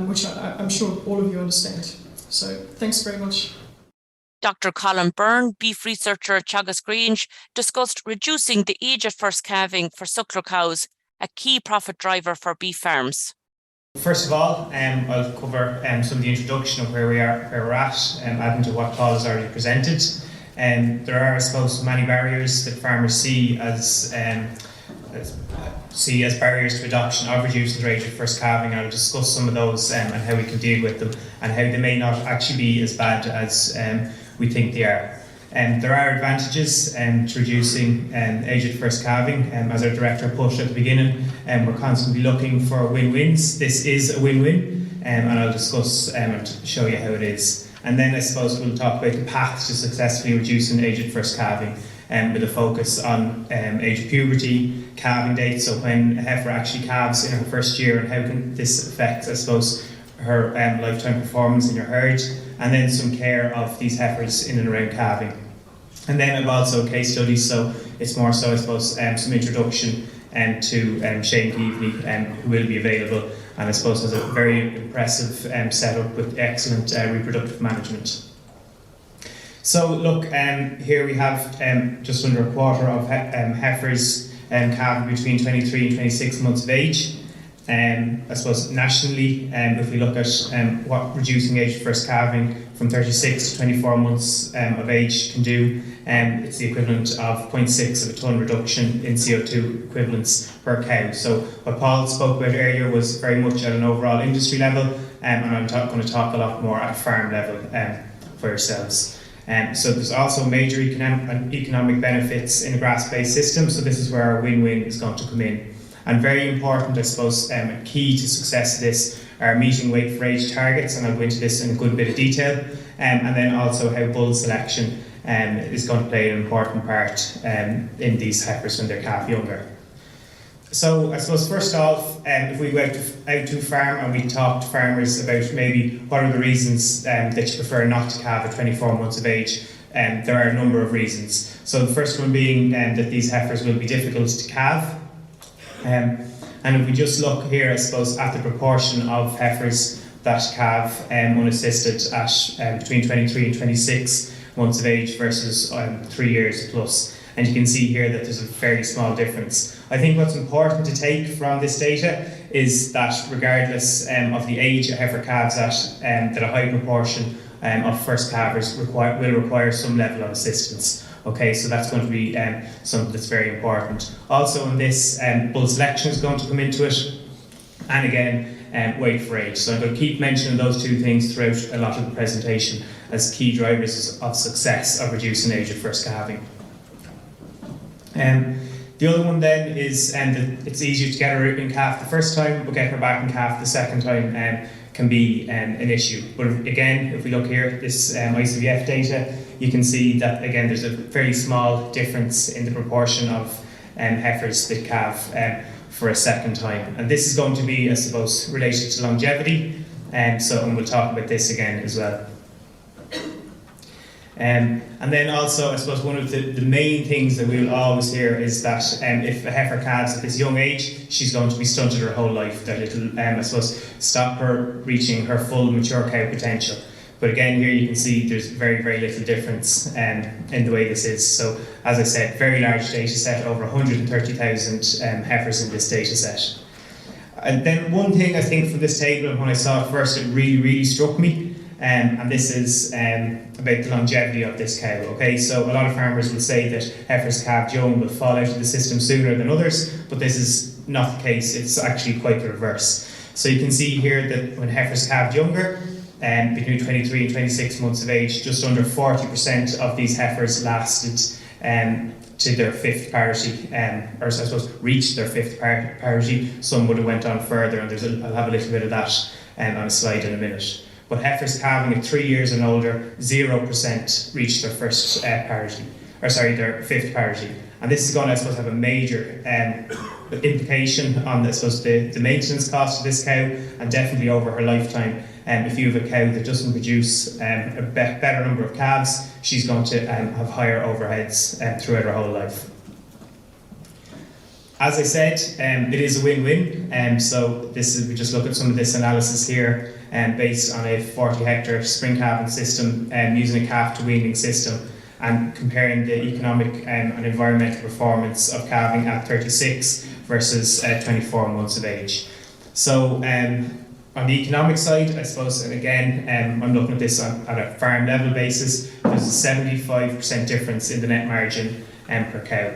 which I'm sure all of you understand. So thanks very much. Dr. Colin Byrne, beef researcher at Teagasc Grange, discussed reducing the age at first calving for suckler cows, a key profit driver for beef farms. First of all, I'll cover some of the introduction of where we're at, adding to what Paul has already presented. There are, I suppose, many barriers that farmers see as barriers to adoption of reducing the age of first calving. I'll discuss some of those and how we can deal with them and how they may not actually be as bad as we think they are. There are advantages to reducing age at first calving. As our director pushed at the beginning, we're constantly looking for win-wins. This is a win-win, and I'll discuss and show you how it is. And then I suppose we'll talk about the path to successfully reducing age at first calving. with a focus on age of puberty, calving dates, so when a heifer actually calves in her first year and how can this affect, I suppose, her lifetime performance in your herd, and then some care of these heifers in and around calving. And then I've also case studies, so it's more so, I suppose, some introduction to Shane Keaveney, who will be available, and I suppose has a very impressive setup with excellent reproductive management. So look, here we have just under a quarter of heifers calving between 23 and 26 months of age. I suppose nationally, if we look at what reducing age of first calving from 36 to 24 months of age can do, it's the equivalent of 0.6 of a tonne reduction in CO2 equivalents per cow. So what Paul spoke about earlier was very much at an overall industry level, and I'm going to talk a lot more at farm level for yourselves. So there's also major economic benefits in a grass-based system, so this is where our win-win is going to come in. And very important, I suppose, key to success of this are meeting weight for age targets, and I'll go into this in a good bit of detail, and then also how bull selection is going to play an important part in these heifers when they're calf younger. So I suppose first off, if we go out to farm and we talk to farmers about maybe what are the reasons that you prefer not to calve at 24 months of age, there are a number of reasons. So the first one being that these heifers will be difficult to calve. And if we just look here, I suppose, at the proportion of heifers that calve unassisted at between 23 and 26 months of age versus 3 years plus. And you can see here that there's a fairly small difference. I think what's important to take from this data is that regardless of the age a heifer calves at, that a high proportion of first calvers will require some level of assistance. Okay, so that's going to be something that's very important. Also in this, bull selection is going to come into it, and again, weight for age. So I'm going to keep mentioning those two things throughout a lot of the presentation as key drivers of success of reducing age of first calving. The other one then is that it's easier to get her in calf the first time, but get her back in calf the second time can be an issue. But again, if we look here at this ICVF data, you can see that again there's a fairly small difference in the proportion of heifers that calve for a second time. And this is going to be, I suppose, related to longevity, and we'll talk about this again as well. And then also, I suppose, one of the main things that we'll always hear is that if a heifer calves at this young age, she's going to be stunted her whole life, that it'll, I suppose, stop her reaching her full mature cow potential. But again, here you can see there's very, very little difference in the way this is. So, as I said, very large data set, over 130,000 heifers in this data set. And then one thing I think from this table, when I saw it first, it really, really struck me. And this is about the longevity of this cow. Okay, so a lot of farmers will say that heifers calved young will fall out of the system sooner than others, but this is not the case. It's actually quite the reverse. So you can see here that when heifers calved younger, between 23 and 26 months of age, just under 40% of these heifers lasted to their fifth parity, or I suppose reached their fifth parity. Some would have went on further, and I'll have a little bit of that on a slide in a minute. But heifers calving at 3 years and older, 0% reached their first parity, their fifth parity. And this is going to, I suppose, have a major implication on, I suppose, the maintenance cost of this cow, and definitely over her lifetime. If you have a cow that doesn't produce a better number of calves, she's going to have higher overheads throughout her whole life. As I said, it is a win-win. So we just look at some of this analysis here, based on a 40-hectare spring calving system, using a calf to weaning system, and comparing the economic and environmental performance of calving at 36 versus 24 months of age. So on the economic side, I suppose, and again, I'm looking at this at a farm level basis, there's a 75% difference in the net margin per cow.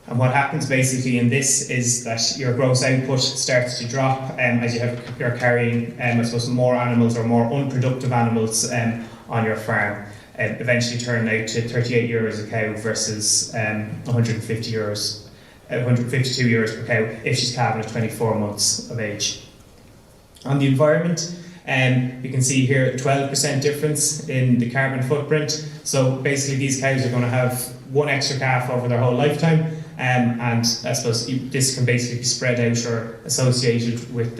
And what happens basically in this is that your gross output starts to drop as you're carrying, I suppose, more animals or more unproductive animals on your farm, eventually turning out to €38 a cow versus 152 euros per cow if she's calving at 24 months of age. On the environment, you can see here a 12% difference in the carbon footprint. So basically these cows are going to have one extra calf over their whole lifetime, and I suppose this can basically be spread out or associated with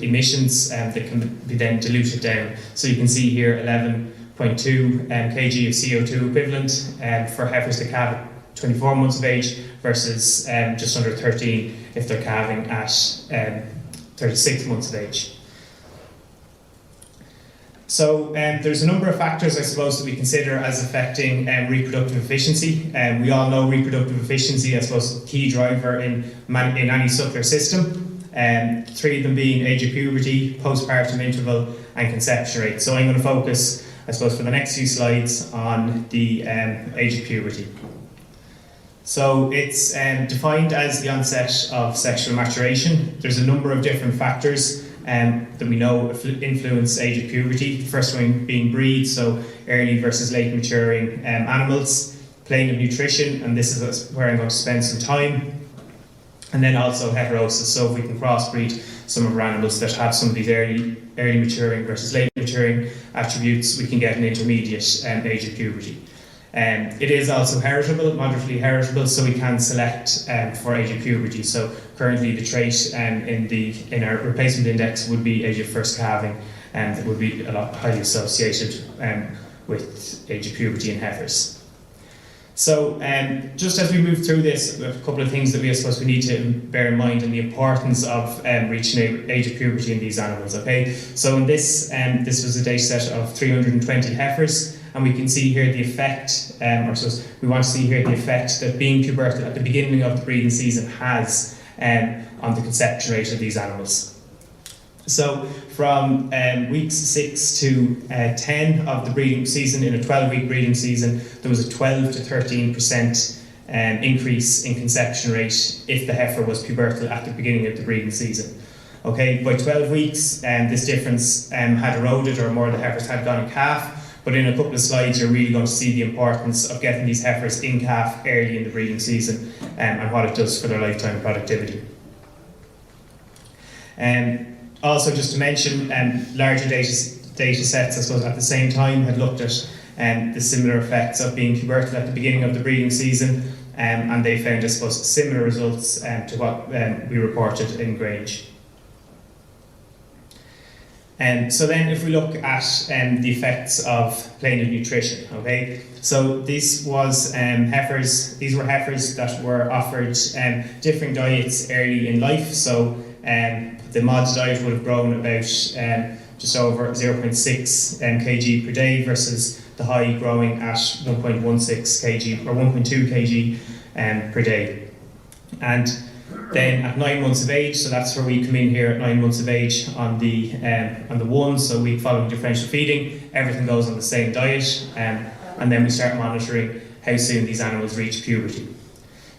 emissions that can be then diluted down. So you can see here 11.2 kg of CO2 equivalent for heifers that calve at 24 months of age versus just under 13 if they're calving at 36 months of age. So there's a number of factors, I suppose, that we consider as affecting reproductive efficiency. We all know reproductive efficiency, I suppose, is a key driver in any suckler system. 3 of them being age of puberty, postpartum interval, and conception rate. So I'm going to focus, I suppose, for the next few slides on the age of puberty. So it's defined as the onset of sexual maturation. There's a number of different factors that we know influence age of puberty. The first one being breed, so early versus late maturing animals, plane of nutrition, and this is where I'm going to spend some time. And then also heterosis, so if we can crossbreed some of our animals that have some of these early maturing versus late maturing attributes, we can get an intermediate age of puberty. It is also heritable, moderately heritable, so we can select for age of puberty. So currently the trait in our replacement index would be age of first calving, and that would be a lot highly associated with age of puberty in heifers. So just as we move through this, we have a couple of things that I suppose we need to bear in mind and the importance of reaching age of puberty in these animals. Okay, so in this was a data set of 320 heifers, and we can see here the effect, we want to see here the effect that being pubertal at the beginning of the breeding season has on the conception rate of these animals. So from weeks 6 to 10 of the breeding season, in a 12-week breeding season, there was a 12 to 13% increase in conception rate if the heifer was pubertal at the beginning of the breeding season. Okay, by 12 weeks, this difference had eroded, or more of the heifers had gone in calf. But in a couple of slides, you're really going to see the importance of getting these heifers in calf early in the breeding season and what it does for their lifetime productivity. Also, just to mention, larger data sets, I suppose, at the same time had looked at the similar effects of being pubertal at the beginning of the breeding season, and they found, I suppose, similar results to what we reported in Grange. So then if we look at the effects of plane of nutrition, okay, so these were heifers that were offered different diets early in life. So the mod diet would have grown about just over 0.6 kg per day versus the high growing at 1.16 kg or 1.2 kg per day. And then at 9 months of age, so that's where we come in here at 9 months of age on the 1, so week following differential feeding, everything goes on the same diet, and then we start monitoring how soon these animals reach puberty.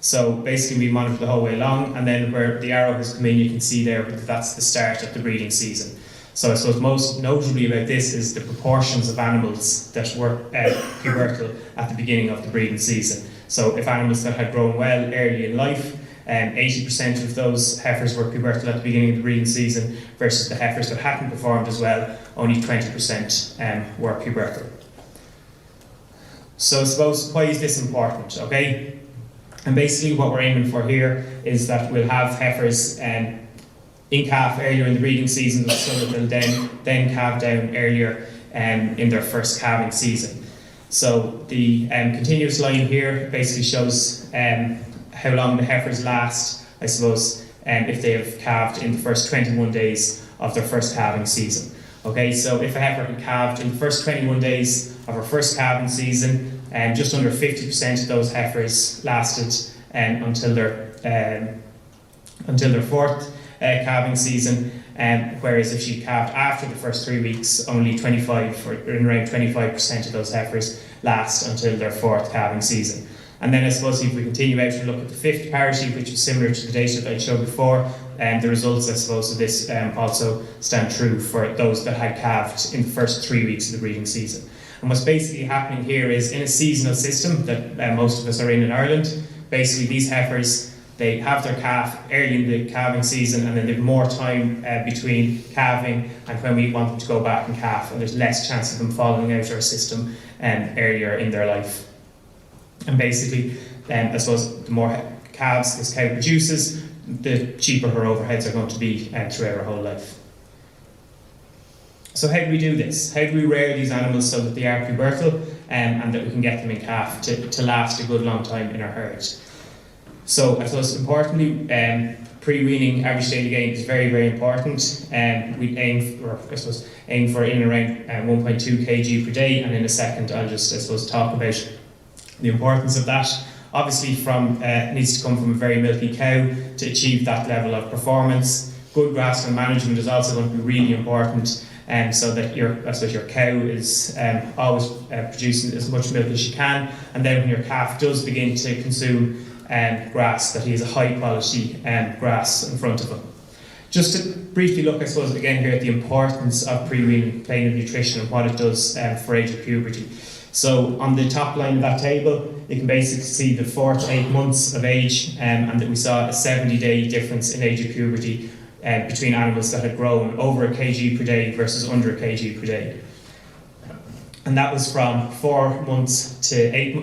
So basically we monitor the whole way along, and then where the arrow has come in, you can see there that that's the start of the breeding season. So I suppose most notably about this is the proportions of animals that were pubertal at the beginning of the breeding season. So if animals that had grown well early in life, 80% of those heifers were pubertal at the beginning of the breeding season versus the heifers that hadn't performed as well, only 20% were pubertal. So I suppose, why is this important, okay? And basically what we're aiming for here is that we'll have heifers in calf earlier in the breeding season, so that they'll then calve down earlier in their first calving season. So the continuous line here basically shows how long the heifers last, I suppose, if they have calved in the first 21 days of their first calving season. Okay, so if a heifer had calved in the first 21 days of her first calving season, just under 50% of those heifers lasted until their fourth calving season, whereas if she calved after the first 3 weeks, only 25 or around 25% of those heifers last until their fourth calving season. And then I suppose if we continue out to look at the fifth parity, which is similar to the data that I showed before, the results, I suppose, of this also stand true for those that had calved in the first 3 weeks of the breeding season. And what's basically happening here is, in a seasonal system that most of us are in Ireland, basically these heifers, they have their calf early in the calving season, and then they have more time between calving and when we want them to go back and calf, and there's less chance of them falling out of our system earlier in their life. And basically, I suppose the more calves this cow produces, the cheaper her overheads are going to be throughout her whole life. So how do we do this? How do we rear these animals so that they are pubertal and that we can get them in calf to last a good long time in our herd? So I suppose importantly, pre-weaning average daily gain is very, very important. We aim for in and around 1.2 kg per day, and in a second I'll just talk about the importance of that. Obviously needs to come from a very milky cow to achieve that level of performance. Good grassland management is also going to be really important, so that your cow is always producing as much milk as she can, and then when your calf does begin to consume grass, that he has a high quality grass in front of him. Just to briefly look, I suppose, again here at the importance of pre-weaning, plane of nutrition and what it does for age of puberty. So on the top line of that table, you can basically see the 4 to 8 months of age, and that we saw a 70-day difference in age of puberty between animals that had grown over a kg per day versus under a kg per day. And that was from 4 to 8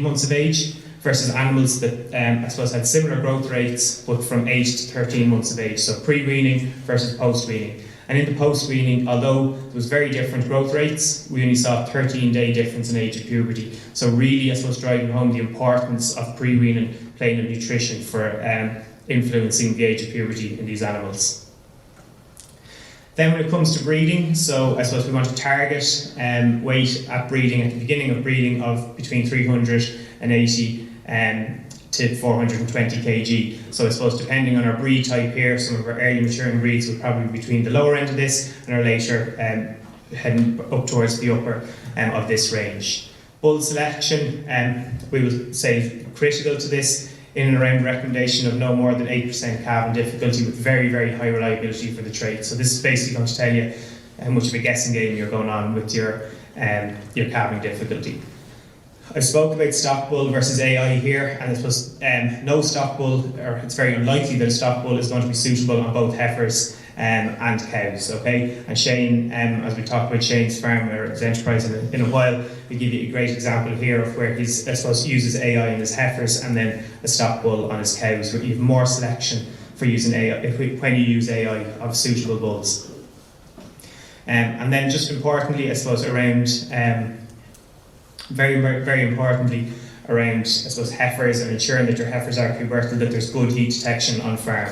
months of age versus animals that I suppose had similar growth rates but from 8 to 13 months of age. So pre-weaning versus post-weaning. And in the post-weaning, although there was very different growth rates, we only saw a 13-day difference in age of puberty. So really, I suppose, driving home the importance of pre-weaning, plane of nutrition for influencing the age of puberty in these animals. Then when it comes to breeding, so I suppose we want to target weight at breeding, at the beginning of breeding, of between 380 to 420 kg. So I suppose depending on our breed type here, some of our early maturing breeds will probably be between the lower end of this and our later heading up towards the upper of this range. Bull selection, we will say critical to this, in and around recommendation of no more than 8% calving difficulty with very, very high reliability for the trait. So this is basically going to tell you how much of a guessing game you're going on with your calving difficulty. I spoke about stock bull versus AI here, and I suppose no stock bull, or it's very unlikely that a stock bull is going to be suitable on both heifers and cows, okay? And Shane, as we talk about Shane's farm or his enterprise in a while, we give you a great example here of where he's, I suppose, uses AI in his heifers and then a stock bull on his cows, where you have more selection for using AI, when you use AI of suitable bulls. And then just importantly, I suppose, around very, very importantly, around, I suppose, heifers and ensuring that your heifers are pubertal, that there's good heat detection on farm.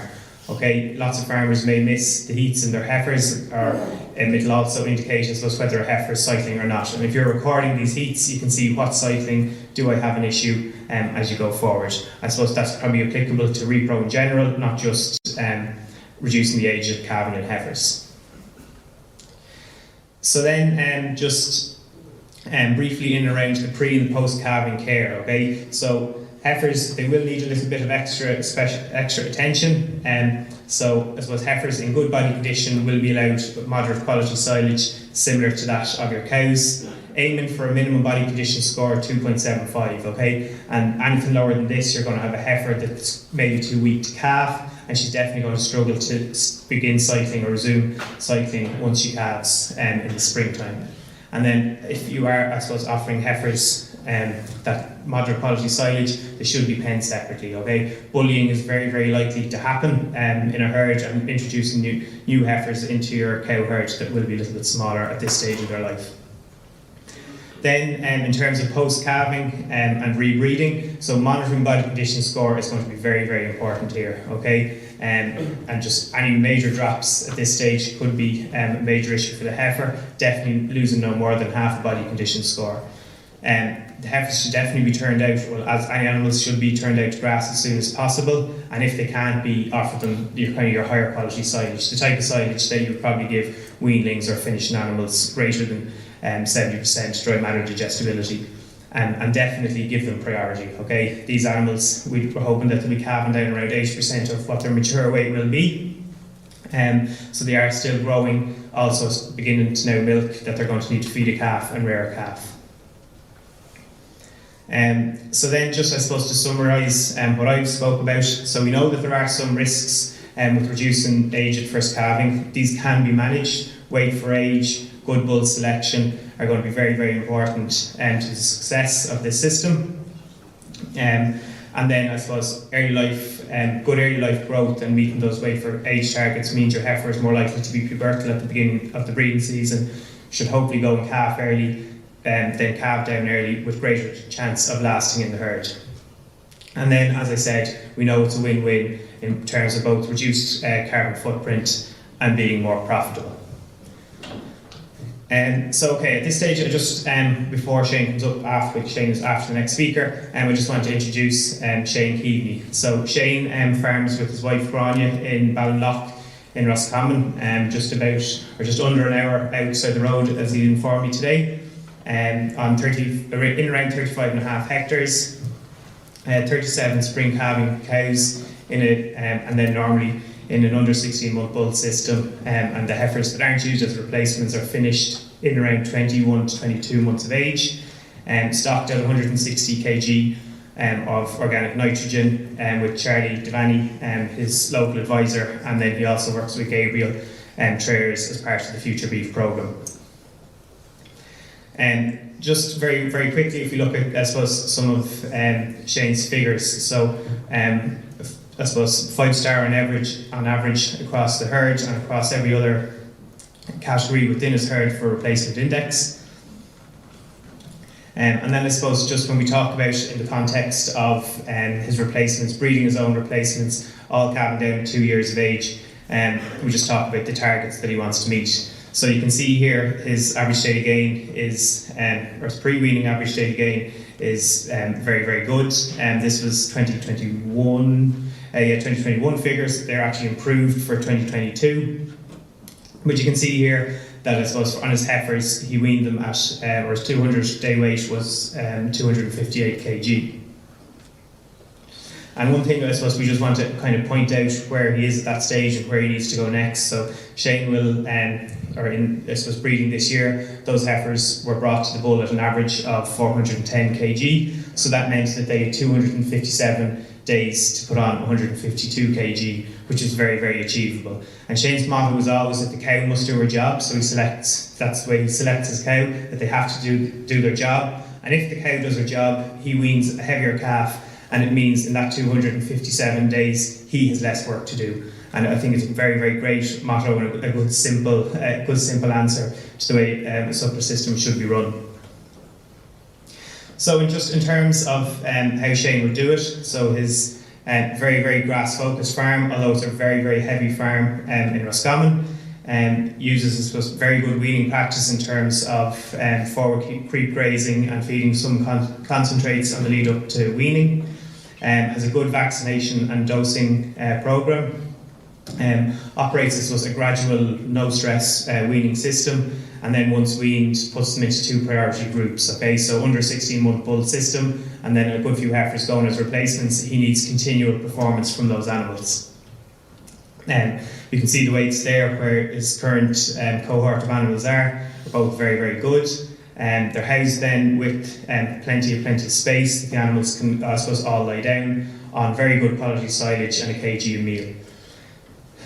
Okay, lots of farmers may miss the heats in their heifers, or it'll also indicate, I suppose, whether a heifer is cycling or not. And if you're recording these heats, you can see what cycling do I have an issue as you go forward. I suppose that's probably applicable to repro in general, not just reducing the age of calving in heifers. So then briefly in and around the pre and post calving care, okay? So heifers, they will need a little bit of extra attention. So I suppose heifers in good body condition will be allowed moderate quality silage similar to that of your cows, aiming for a minimum body condition score of 2.75, okay? And anything lower than this, you're going to have a heifer that's maybe too weak to calf, and she's definitely going to struggle to begin cycling or resume cycling once she calves in the springtime. And then if you are, I suppose, offering heifers that moderate quality silage, they should be penned separately, okay? Bullying is very, very likely to happen in a herd, and introducing new heifers into your cow herd that will be a little bit smaller at this stage of their life. Then in terms of post-calving and rebreeding, so monitoring body condition score is going to be very, very important here, okay? And just any major drops at this stage could be a major issue for the heifer, definitely losing no more than half a body condition score. The heifers should definitely be turned out, well, as any animals should be turned out to grass as soon as possible, and if they can't be, offer them your higher quality silage, the type of silage that you would probably give weanlings or finishing animals greater than 70% dry matter digestibility, and definitely give them priority, okay? These animals, we're hoping that they'll be calving down around 80% of what their mature weight will be, so they are still growing, also beginning to now milk, that they're going to need to feed a calf and rear a calf. So then just, I suppose, to summarise what I've spoke about, so we know that there are some risks with reducing age at first calving. These can be managed: weight for age, good bull selection are going to be very, very important to the success of this system. And then I suppose early life, good early life growth and meeting those weight for age targets means your heifer is more likely to be pubertal at the beginning of the breeding season, should hopefully go and calf early, then calve down early with greater chance of lasting in the herd. And then, as I said, we know it's a win-win in terms of both reduced carbon footprint and being more profitable. So, okay, at this stage, I just, before Shane comes up after, Shane is after the next speaker, I just want to introduce Shane Keaveney. So Shane farms with his wife Grania in Ballinlough in Roscommon, just under an hour outside the road, as he informed me today, in around 35.5 hectares, 37 spring calving cows in it, and then normally in an under 16-month bull system, and the heifers that aren't used as replacements are finished in around 21 to 22 months of age, stocked at 160 kg of organic nitrogen with Charlie Devaney, his local advisor, and then he also works with Gabriel Trayers as part of the Future Beef Programme. Just very, very quickly, if you look at, I suppose, some of Shane's figures, so I suppose 5-star on average across the herd and across every other category within his herd for replacement index. And then I suppose just when we talk about in the context of his replacements, breeding his own replacements, all calving down to 2 years of age, we just talk about the targets that he wants to meet. So you can see here his average daily gain is, or his pre-weaning average daily gain is very, very good. This was 2021 figures. They're actually improved for 2022. But you can see here that I suppose on his heifers, he weaned them at, or his 200 day weight was 258 kg. And one thing I suppose we just want to kind of point out where he is at that stage and where he needs to go next. So Shane will, or in I suppose breeding this year, those heifers were brought to the bull at an average of 410 kg. So that meant that they had 257 days to put on 152 kg, which is very, very achievable. And Shane's motto was always that the cow must do her job, so that's the way he selects his cow, that they have to do their job. And if the cow does her job, he weans a heavier calf, and it means in that 257 days, he has less work to do. And I think it's a very, very great motto and a good simple answer to the way a suckler system should be run. So in terms of how Shane would do it, so his very, very grass-focused farm, although it's a very, very heavy farm in Roscommon, uses, I suppose, very good weaning practice in terms of forward creep grazing and feeding some concentrates on the lead up to weaning. Has a good vaccination and dosing programme. Operates, I suppose, a gradual, no-stress weaning system, and then once weaned, puts them into 2 priority groups. Okay, so under 16-month bull system, and then a good few heifers going as replacements. He needs continual performance from those animals. You can see the weights there where his current cohort of animals are both very, very good. They're housed then with plenty of space. The animals can, I suppose, all lie down on very good quality silage and a kg of meal.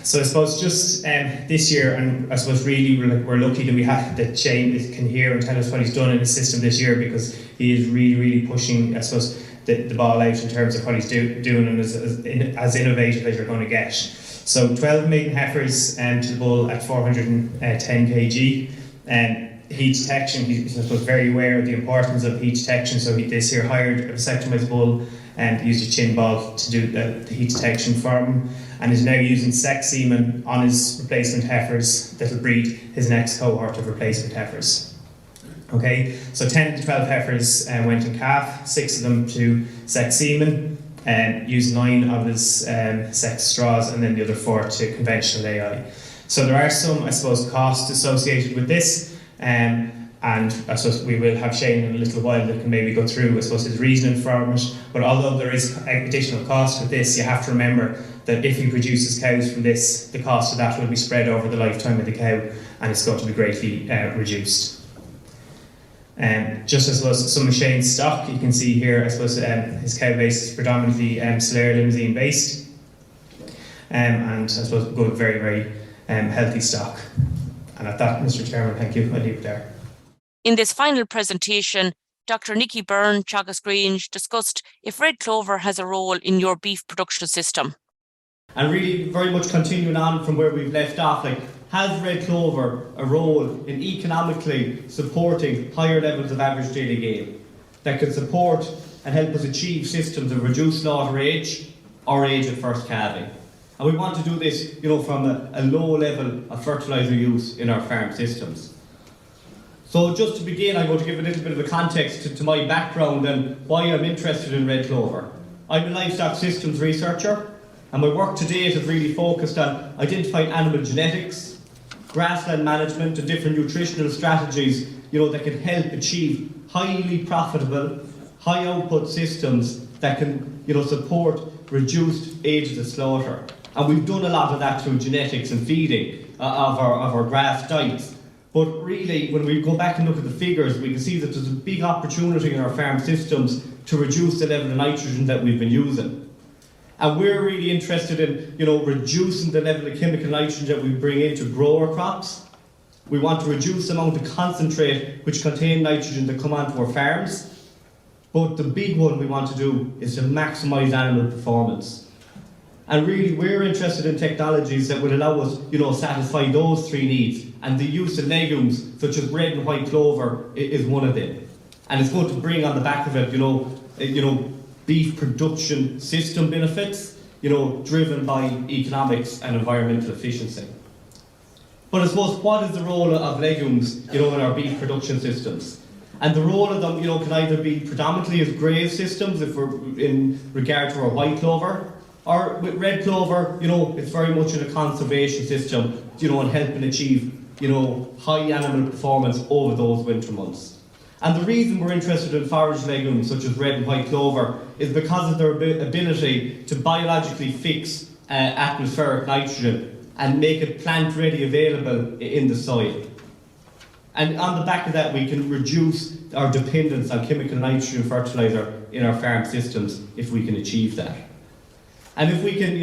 So I suppose just this year, and I suppose really we're lucky that we have that Shane can hear and tell us what he's done in the system this year, because he is really, really pushing, I suppose, the ball out in terms of what he's doing and as innovative as you're going to get. So 12 maiden heifers to the bull at 410 kg. Heat detection, he's I suppose very aware of the importance of heat detection, so he this year hired a vasectomized bull and used a chin ball to do the heat detection for him, and is now using sex semen on his replacement heifers that will breed his next cohort of replacement heifers. Okay, so 10 to 12 heifers went in calf, 6 of them to sex semen, and used 9 of his sex straws, and then the other 4 to conventional AI. So there are some, I suppose, costs associated with this. And I suppose we will have Shane in a little while that can maybe go through, I suppose, his reasoning for it. But although there is additional cost with this, you have to remember that if he produces cows from this, the cost of that will be spread over the lifetime of the cow, and it's going to be greatly reduced. Just as well as some of Shane's stock, you can see here, I suppose, his cow base is predominantly Solera Limousine based, and I suppose good, very, very healthy stock. And at that, Mr. Chairman, thank you. I'll leave it there. In this final presentation, Dr. Nikki Byrne, Teagasc Grange, discussed if red clover has a role in your beef production system. And really very much continuing on from where we've left off, has red clover a role in economically supporting higher levels of average daily gain that can support and help us achieve systems of reduced slaughter age or age at first calving? And we want to do this, from a low level of fertiliser use in our farm systems. So just to begin, I'm going to give a little bit of a context to my background and why I'm interested in red clover. I'm a livestock systems researcher, and my work to date has really focused on identifying animal genetics, grassland management and different nutritional strategies that can help achieve highly profitable, high output systems that can support reduced ages of slaughter. And we've done a lot of that through genetics and feeding of our grass diets. But really, when we go back and look at the figures, we can see that there's a big opportunity in our farm systems to reduce the level of nitrogen that we've been using. And we're really interested in, reducing the level of chemical nitrogen that we bring into grower crops. We want to reduce the amount of concentrate which contain nitrogen that come onto our farms. But the big one we want to do is to maximise animal performance. And really, we're interested in technologies that would allow us, satisfy those three needs. And the use of legumes, such as red and white clover, is one of them. And it's going to bring on the back of it, beef production system benefits, driven by economics and environmental efficiency. But I suppose, what is the role of legumes, in our beef production systems? And the role of them, can either be predominantly as graze systems, if we're in regard to our white clover, or with red clover, it's very much in a conservation system, and helping achieve, high animal performance over those winter months. And the reason we're interested in forage legumes such as red and white clover is because of their ability to biologically fix atmospheric nitrogen and make it plant ready available in the soil. And on the back of that, we can reduce our dependence on chemical nitrogen fertiliser in our farm systems if we can achieve that. And if we can,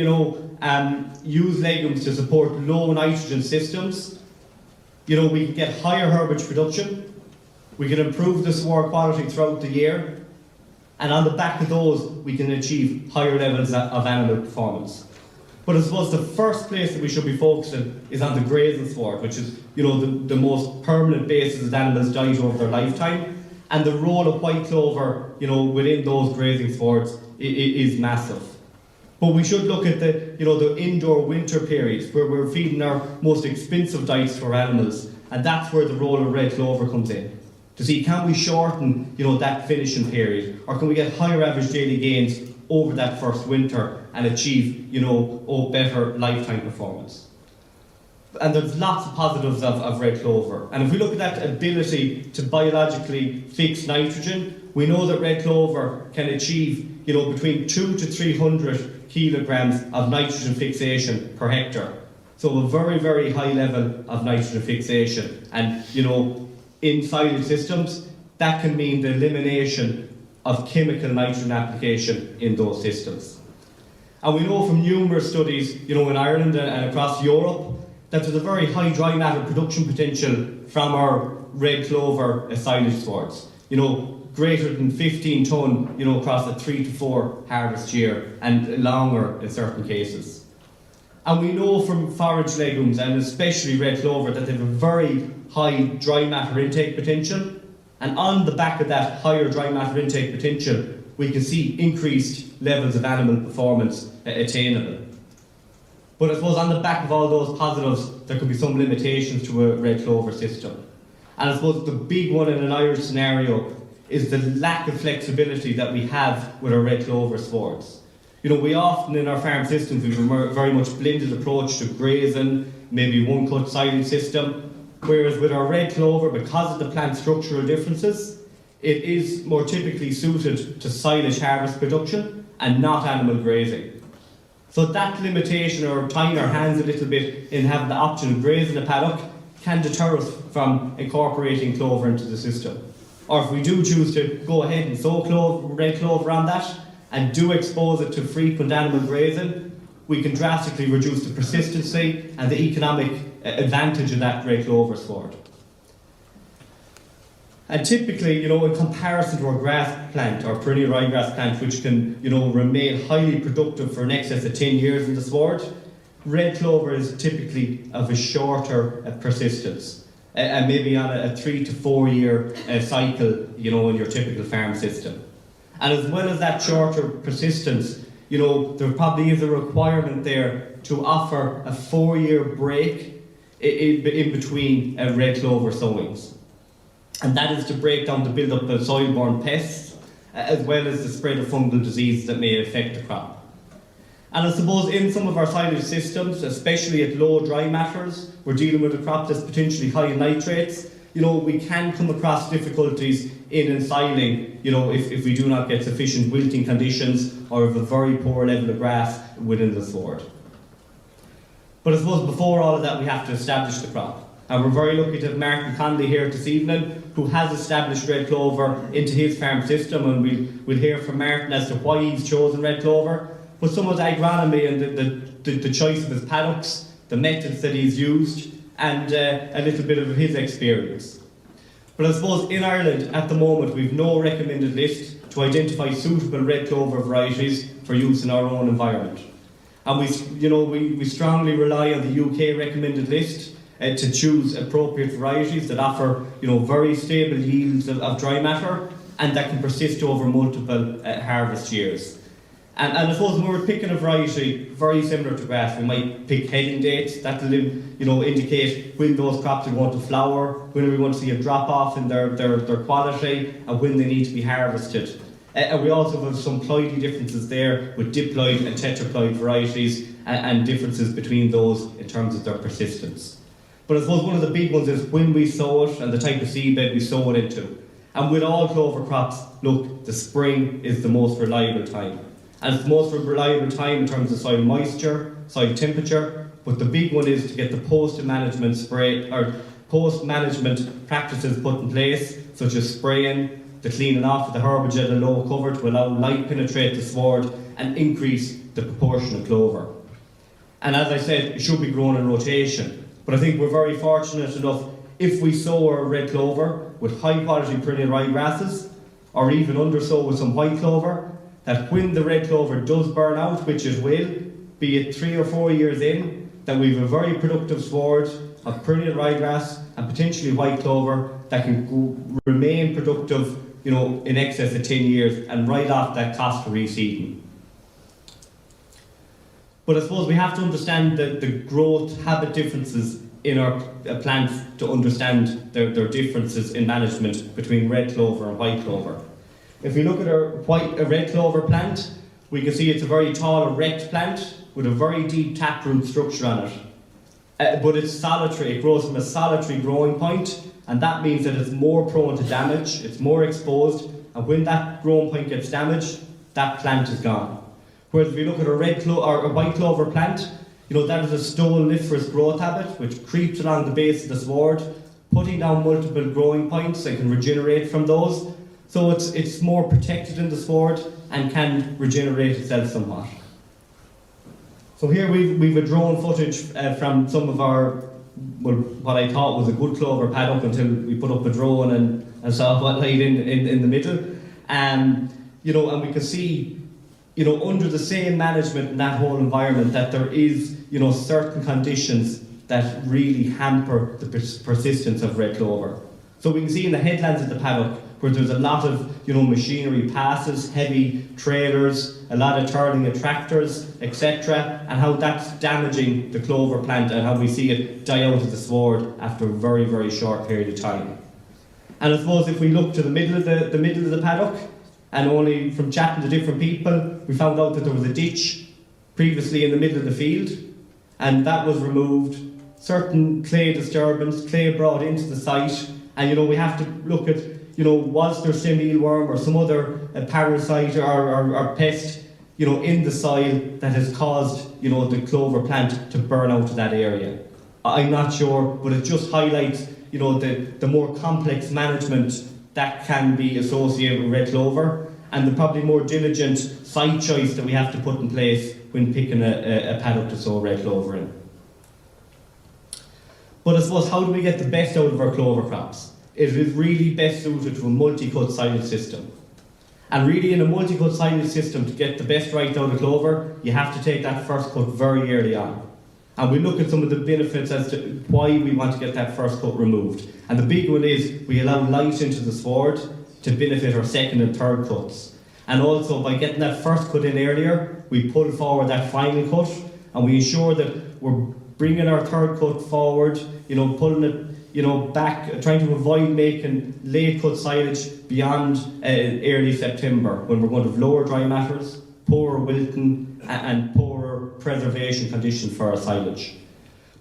use legumes to support low nitrogen systems, we can get higher herbage production. We can improve the sward quality throughout the year, and on the back of those, we can achieve higher levels of animal performance. But I suppose the first place that we should be focusing is on the grazing sward, which is, the most permanent basis of animals' diet over their lifetime, and the role of white clover, within those grazing swards is massive. But we should look at the indoor winter periods where we're feeding our most expensive diets to our animals, and that's where the role of red clover comes in. To see, can we shorten, that finishing period, or can we get higher average daily gains over that first winter and achieve, better lifetime performance? And there's lots of positives of red clover. And if we look at that ability to biologically fix nitrogen, we know that red clover can achieve, between 200 to 300 kilograms of nitrogen fixation per hectare. So a very, very high level of nitrogen fixation. And, in silage systems, that can mean the elimination of chemical nitrogen application in those systems. And we know from numerous studies, in Ireland and across Europe, that there's a very high dry matter production potential from our red clover silage swards. Greater than 15 tonne, across a 3 to 4 harvest year, and longer in certain cases. And we know from forage legumes, and especially red clover, that they have a very high dry matter intake potential. And on the back of that higher dry matter intake potential, we can see increased levels of animal performance attainable. But I suppose on the back of all those positives, there could be some limitations to a red clover system. And I suppose the big one in an Irish scenario is the lack of flexibility that we have with our red clover swards. We often in our farm systems, we have a very much blended approach to grazing, maybe one cut silage system, whereas with our red clover, because of the plant structural differences, it is more typically suited to silage harvest production and not animal grazing. So that limitation, or tying our hands a little bit in having the option of grazing a paddock, can deter us from incorporating clover into the system. Or if we do choose to go ahead and sow red clover on that, and do expose it to frequent animal grazing, we can drastically reduce the persistency and the economic advantage of that red clover sward. And typically, in comparison to our grass plant, our perennial ryegrass plant, which can, remain highly productive for in excess of 10 years in the sward, red clover is typically of a shorter persistence, and maybe on a 3 to 4 year cycle, in your typical farm system. And as well as that shorter persistence, there probably is a requirement there to offer a 4-year break in between red clover sowings. And that is to break down the build-up of soil-borne pests, as well as the spread of fungal diseases that may affect the crop. And I suppose in some of our silage systems, especially at low dry matters, we're dealing with a crop that's potentially high in nitrates. We can come across difficulties in ensiling, if we do not get sufficient wilting conditions or have a very poor level of grass within the sward. But I suppose before all of that, we have to establish the crop. And we're very lucky to have Martin Conley here this evening, who has established red clover into his farm system, and we'll hear from Martin as to why he's chosen red clover, but some of the agronomy and the choice of his paddocks, the methods that he's used, and a little bit of his experience. But I suppose in Ireland at the moment we've no recommended list to identify suitable red clover varieties for use in our own environment. And we strongly rely on the UK recommended list to choose appropriate varieties that offer very stable yields of dry matter and that can persist over multiple harvest years. And I suppose when we're picking a variety very similar to grass, we might pick heading dates that will indicate when those crops are going to flower, when we want to see a drop off in their quality, and when they need to be harvested. And we also have some ploidy differences there with diploid and tetraploid varieties and differences between those in terms of their persistence. But I suppose one of the big ones is when we sow it and the type of seedbed we sow it into. And with all clover crops, look, the spring is the most reliable time. And it's the most reliable time in terms of soil moisture, soil temperature, but the big one is to get the post-management practices put in place, such as spraying, the cleaning off of the herbage at a low cover to allow light penetrate the sward and increase the proportion of clover. And as I said, it should be grown in rotation. But I think we're very fortunate enough, if we sow our red clover with high quality perennial ryegrasses, or even undersow with some white clover, that when the red clover does burn out, which it will, be it 3 or 4 years in, that we have a very productive sward of perennial ryegrass and potentially white clover that can remain productive, in excess of 10 years and write off that cost for reseeding. But I suppose we have to understand the growth habit differences in our plants to understand their differences in management between red clover and white clover. If we look at a red clover plant, we can see it's a very tall erect plant with a very deep taproot structure on it. But it's solitary, it grows from a solitary growing point, and that means that it's more prone to damage, it's more exposed, and when that growing point gets damaged, that plant is gone. Whereas if we look at a white clover plant, that is a stoloniferous growth habit which creeps along the base of the sward, putting down multiple growing points and can regenerate from those. So it's more protected in the sward and can regenerate itself somewhat. So here we've a drone footage from some of our, what I thought was a good clover paddock until we put up a drone and saw what lied in the middle. And we can see, under the same management in that whole environment, that there is, certain conditions that really hamper the persistence of red clover. So we can see in the headlands of the paddock where there's a lot of, machinery passes, heavy trailers, a lot of turning of tractors, etc., and how that's damaging the clover plant and how we see it die out of the sward after a very, very short period of time. And I suppose if we look to the middle of the paddock, and only from chatting to different people, we found out that there was a ditch previously in the middle of the field, and that was removed. Certain clay disturbance, clay brought into the site, and we have to look at, was there some mealworm or some other parasite or pest, in the soil that has caused, the clover plant to burn out of that area. I'm not sure, but it just highlights, the more complex management that can be associated with red clover, and the probably more diligent site choice that we have to put in place when picking a paddock to sow red clover in. But I suppose, how do we get the best out of our clover crops? It is really best suited to a multi-cut silage system. And really, in a multi-cut silage system, to get the best right out of clover, you have to take that first cut very early on. And we look at some of the benefits as to why we want to get that first cut removed. And the big one is we allow light into the sward to benefit our second and third cuts. And also, by getting that first cut in earlier, we pull forward that final cut, and we ensure that we're bringing our third cut forward, pulling it, back, trying to avoid making late cut silage beyond early September, when we're going to have lower dry matters, poorer wilting, and poorer preservation conditions for our silage.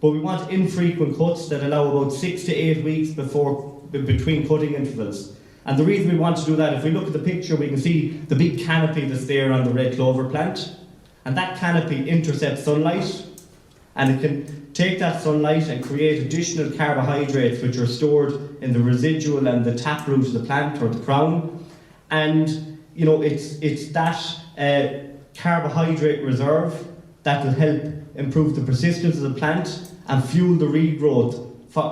But we want infrequent cuts that allow about 6 to 8 weeks between cutting intervals. And the reason we want to do that, if we look at the picture, we can see the big canopy that's there on the red clover plant. And that canopy intercepts sunlight, and it can take that sunlight and create additional carbohydrates which are stored in the residual and the taproot of the plant, or the crown. And it's that carbohydrate reserve that will help improve the persistence of the plant and fuel the regrowth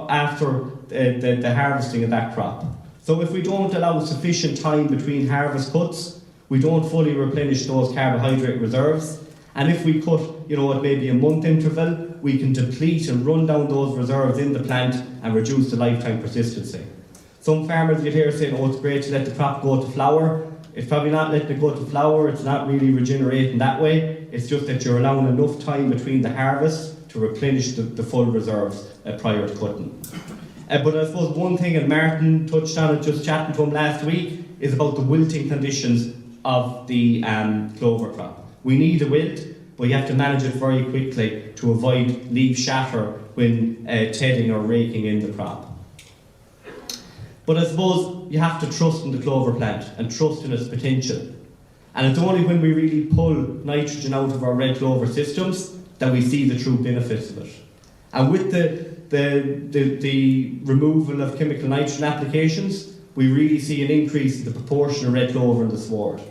after the harvesting of that crop. So if we don't allow sufficient time between harvest cuts, we don't fully replenish those carbohydrate reserves. And if we cut, at maybe a month interval, we can deplete and run down those reserves in the plant and reduce the lifetime persistency. Some farmers you hear saying, oh, it's great to let the crop go to flower. It's probably not letting it go to flower, it's not really regenerating that way. It's just that you're allowing enough time between the harvest to replenish the full reserves prior to cutting. But I suppose one thing, and Martin touched on it just chatting to him last week, is about the wilting conditions of the clover crop. We need a wilt, but you have to manage it very quickly to avoid leaf shatter when tedding or raking in the crop. But I suppose you have to trust in the clover plant and trust in its potential. And it's only when we really pull nitrogen out of our red clover systems that we see the true benefits of it. And with the removal of chemical nitrogen applications, we really see an increase in the proportion of red clover in the sward.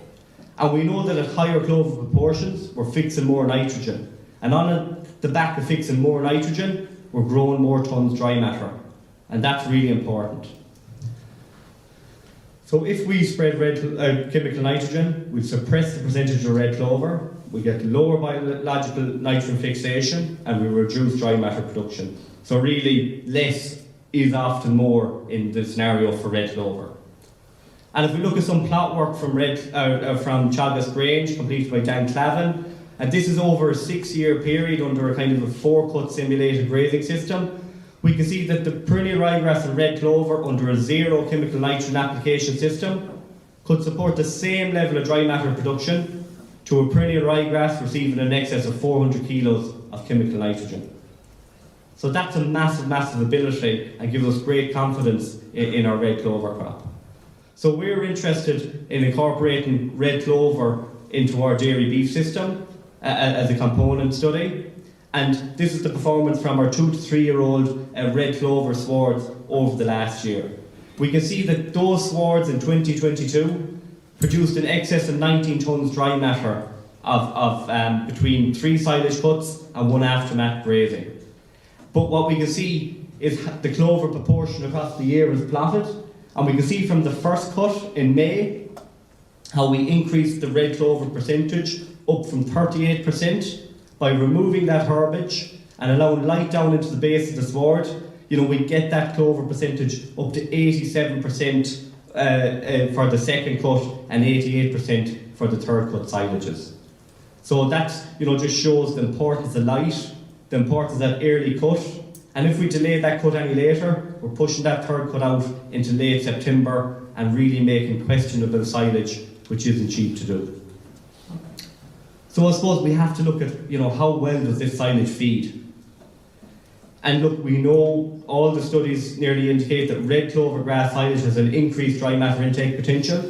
And we know that at higher clover proportions, we're fixing more nitrogen. And on the back of fixing more nitrogen, we're growing more tons dry matter. And that's really important. So if we spread chemical nitrogen, we suppress the percentage of red clover, we get lower biological nitrogen fixation, and we reduce dry matter production. So really, less is often more in the scenario for red clover. And if we look at some plot work from Teagasc Grange, completed by Dan Clavin, and this is over a 6-year period under a kind of a 4-cut simulated grazing system, we can see that the perennial ryegrass and red clover under a 0 chemical nitrogen application system could support the same level of dry matter production to a perennial ryegrass receiving in excess of 400 kilos of chemical nitrogen. So that's a massive, massive ability and gives us great confidence in our red clover crop. So we're interested in incorporating red clover into our dairy beef system as a component study. And this is the performance from our 2 to 3 year old red clover swards over the last year. We can see that those swards in 2022 produced in excess of 19 tonnes dry matter of between 3 silage cuts and 1 aftermath grazing. But what we can see is the clover proportion across the year is plotted, and we can see from the first cut in May how we increased the red clover percentage up from 38%. By removing that herbage and allowing light down into the base of the sward, we get that clover percentage up to 87% for the second cut and 88% for the third cut silages. So that just shows the importance of light, the importance of that early cut. And if we delay that cut any later, we're pushing that third cut out into late September and really making questionable silage, which isn't cheap to do. So I suppose we have to look at, how well does this silage feed? And look, we know all the studies nearly indicate that red clover grass silage has an increased dry matter intake potential.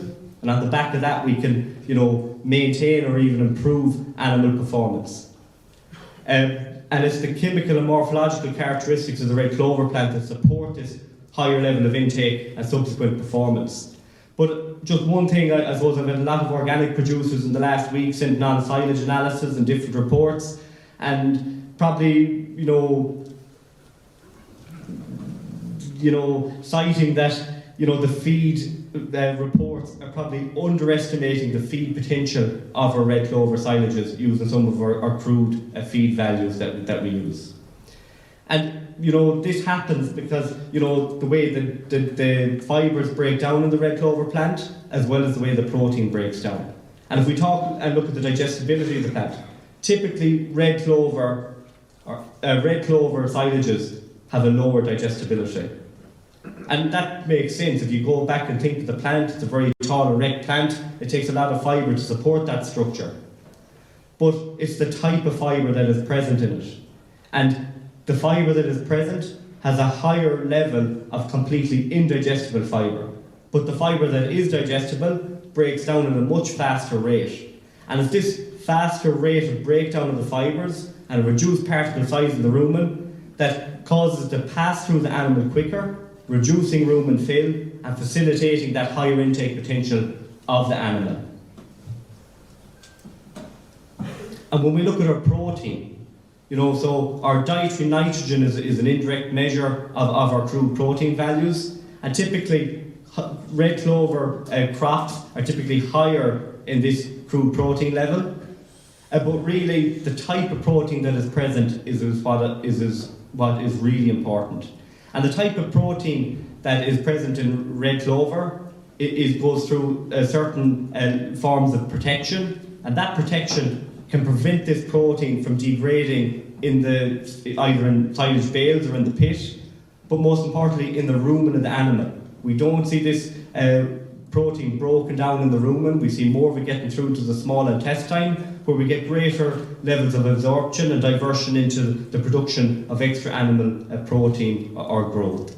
And on the back of that, we can, maintain or even improve animal performance. And it's the chemical and morphological characteristics of the red clover plant that support this higher level of intake and subsequent performance. But just one thing, I suppose I've had a lot of organic producers in the last week sending on silage analysis and different reports, and probably, citing that the feed reports are probably underestimating the feed potential of our red clover silages using some of our crude feed values that we use. And this happens because the way the fibres break down in the red clover plant, as well as the way the protein breaks down. And if we talk and look at the digestibility of the plant, typically red clover silages have a lower digestibility. And that makes sense. If you go back and think of the plant, it's a very tall, erect plant. It takes a lot of fibre to support that structure. But it's the type of fibre that is present in it. And the fibre that is present has a higher level of completely indigestible fibre. But the fibre that is digestible breaks down at a much faster rate. And it's this faster rate of breakdown of the fibres and a reduced particle size of the rumen that causes it to pass through the animal quicker, reducing rumen fill and facilitating that higher intake potential of the animal. And when we look at our protein, so our dietary nitrogen is an indirect measure of our crude protein values, and typically red clover crops are typically higher in this crude protein level, but really the type of protein that is present is what is really important. And the type of protein that is present in red clover goes through certain forms of protection, and that protection can prevent this protein from degrading either in silage bales or in the pit, but most importantly in the rumen of the animal. We don't see this protein broken down in the rumen. We see more of it getting through to the small intestine, where we get greater levels of absorption and diversion into the production of extra animal protein or growth.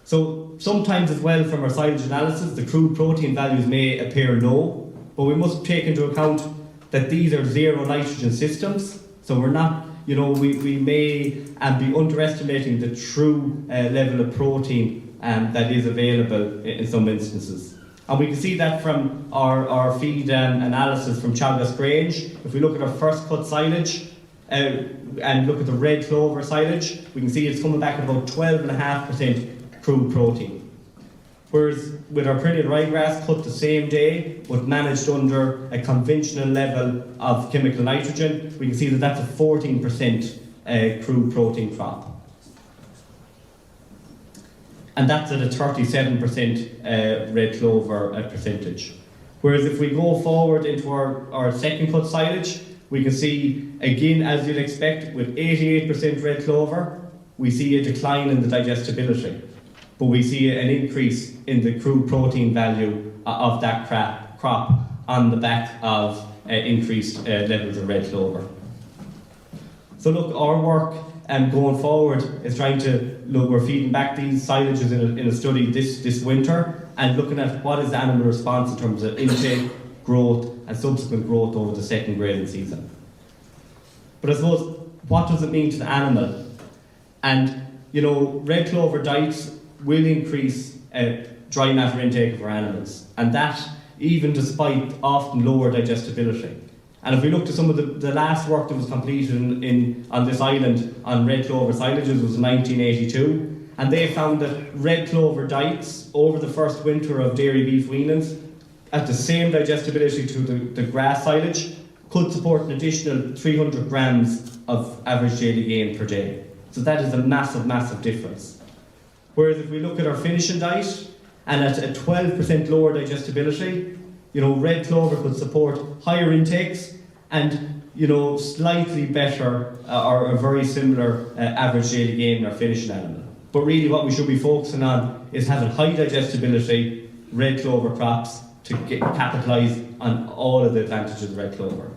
So sometimes as well from our silage analysis, the crude protein values may appear low, but we must take into account that these are zero nitrogen systems, so we're not, we may be underestimating the true level of protein that is available in some instances. And we can see that from our feed analysis from Teagasc Grange. If we look at our first cut silage and look at the red clover silage, we can see it's coming back at about 12.5% crude protein. Whereas with our perennial ryegrass cut the same day, but managed under a conventional level of chemical nitrogen, we can see that that's a 14% crude protein crop. And that's at a 37% red clover percentage. Whereas if we go forward into our second cut silage, we can see, again, as you'd expect, with 88% red clover, we see a decline in the digestibility. But we see an increase in the crude protein value of that crop on the back of increased levels of red clover. So look, our work going forward is trying to look, we're feeding back these silages in a study this winter and looking at what is the animal response in terms of intake, growth and subsequent growth over the second grading season. But I suppose, what does it mean to the animal? And red clover diets will increase dry matter intake of our animals, and that even despite often lower digestibility. And if we look to some of the last work that was completed on this island on red clover silages was in 1982, and they found that red clover diets over the first winter of dairy beef weanings at the same digestibility to the grass silage could support an additional 300 grams of average daily gain per day. So that is a massive, massive difference. Whereas if we look at our finishing diet, and at a 12% lower digestibility, red clover could support higher intakes and, slightly better or a very similar average daily gain in our finishing animal. But really what we should be focusing on is having high digestibility red clover crops to capitalise on all of the advantages of red clover.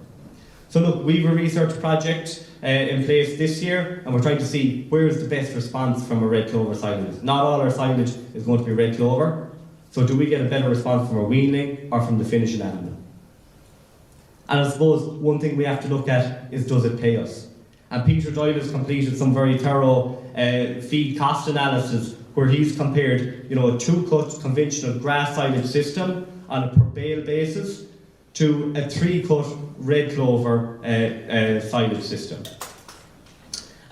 So look, we have a research project in place this year, and we're trying to see where is the best response from a red clover silage. Not all our silage is going to be red clover, so do we get a better response from our weanling or from the finishing animal? And I suppose one thing we have to look at is, does it pay us? And Peter Doyle has completed some very thorough feed cost analysis where he's compared a two-cut conventional grass silage system on a per bale basis to a three-cut red clover silage system.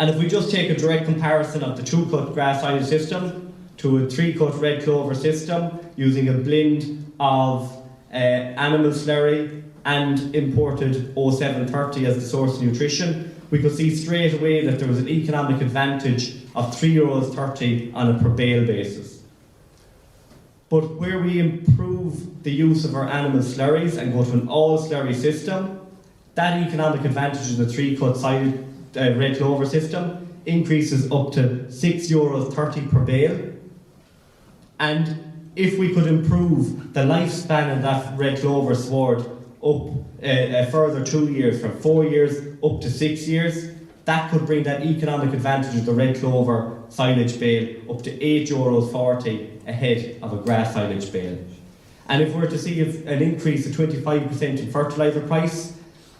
And if we just take a direct comparison of the two-cut grass silage system to a 3-cut red clover system using a blend of animal slurry and imported 0730 as the source of nutrition, we could see straight away that there was an economic advantage of €3.30 on a per bale basis. But where we improve the use of our animal slurries and go to an all slurry system, that economic advantage in the 3-cut sided red clover system increases up to €6.30 per bale. And if we could improve the lifespan of that red clover sward up a further 2 years, from 4 years up to 6 years, that could bring that economic advantage of the red clover silage bale up to €8.40 ahead of a grass silage bale. And if we were to see an increase of 25% in fertiliser price,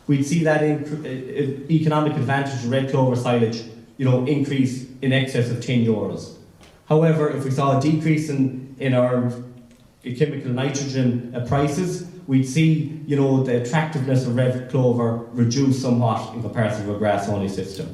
we'd see that economic advantage of red clover silage, increase in excess of €10. However, if we saw a decrease in our chemical nitrogen prices, we'd see, the attractiveness of red clover reduce somewhat in comparison to a grass-only system.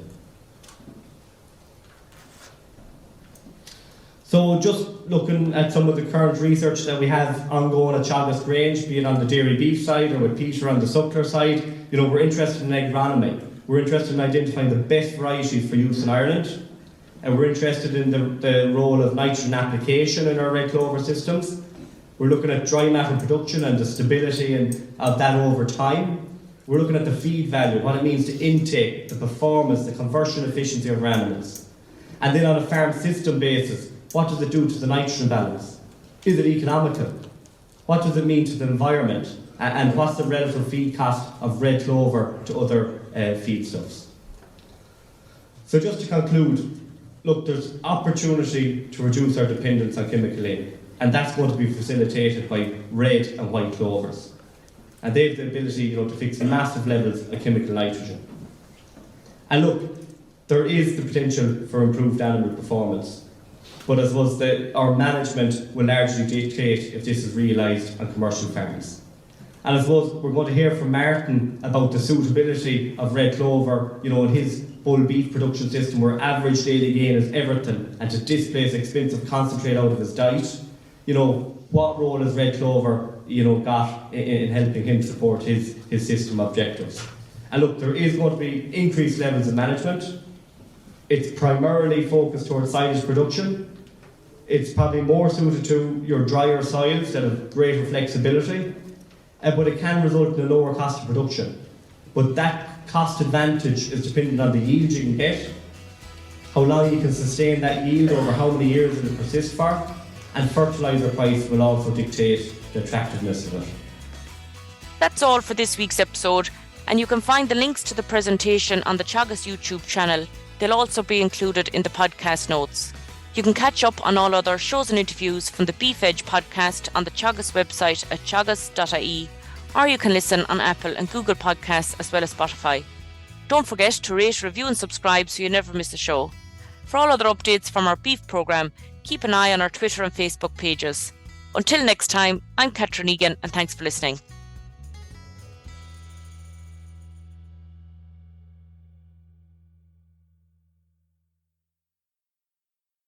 So just looking at some of the current research that we have ongoing at Teagasc Grange, be it on the dairy beef side or with Peter on the suckler side, we're interested in agronomy. We're interested in identifying the best varieties for use in Ireland, and we're interested in the role of nitrogen application in our red clover systems. We're looking at dry matter production and the stability of that over time. We're looking at the feed value, what it means to intake, the performance, the conversion efficiency of our animals. And then on a farm system basis, what does it do to the nitrogen balance? Is it economical? What does it mean to the environment? And what's the relative feed cost of red clover to other feedstuffs? So just to conclude, look, there's opportunity to reduce our dependence on chemical aid, and that's going to be facilitated by red and white clovers. And they have the ability, to fix massive levels of chemical nitrogen. And look, there is the potential for improved animal performance, but I suppose that our management will largely dictate if this is realised on commercial farms. And I suppose we're going to hear from Martin about the suitability of red clover, in his bull beef production system where average daily gain is everything, and to displace expensive concentrate out of his diet. What role has red clover, got in helping him support his system objectives? And look, there is going to be increased levels of management. It's primarily focused towards silage production. It's probably more suited to your drier soils that have greater flexibility, but it can result in a lower cost of production. But that cost advantage is dependent on the yield you can get, how long you can sustain that yield over how many years it will persist for, and fertiliser price will also dictate the attractiveness of it. That's all for this week's episode, and you can find the links to the presentation on the Teagasc YouTube channel. They'll also be included in the podcast notes. You can catch up on all other shows and interviews from the Beef Edge podcast on the Teagasc website at teagasc.ie, or you can listen on Apple and Google Podcasts as well as Spotify. Don't forget to rate, review and subscribe so you never miss a show. For all other updates from our beef programme, keep an eye on our Twitter and Facebook pages. Until next time, I'm Catherine Egan, and thanks for listening.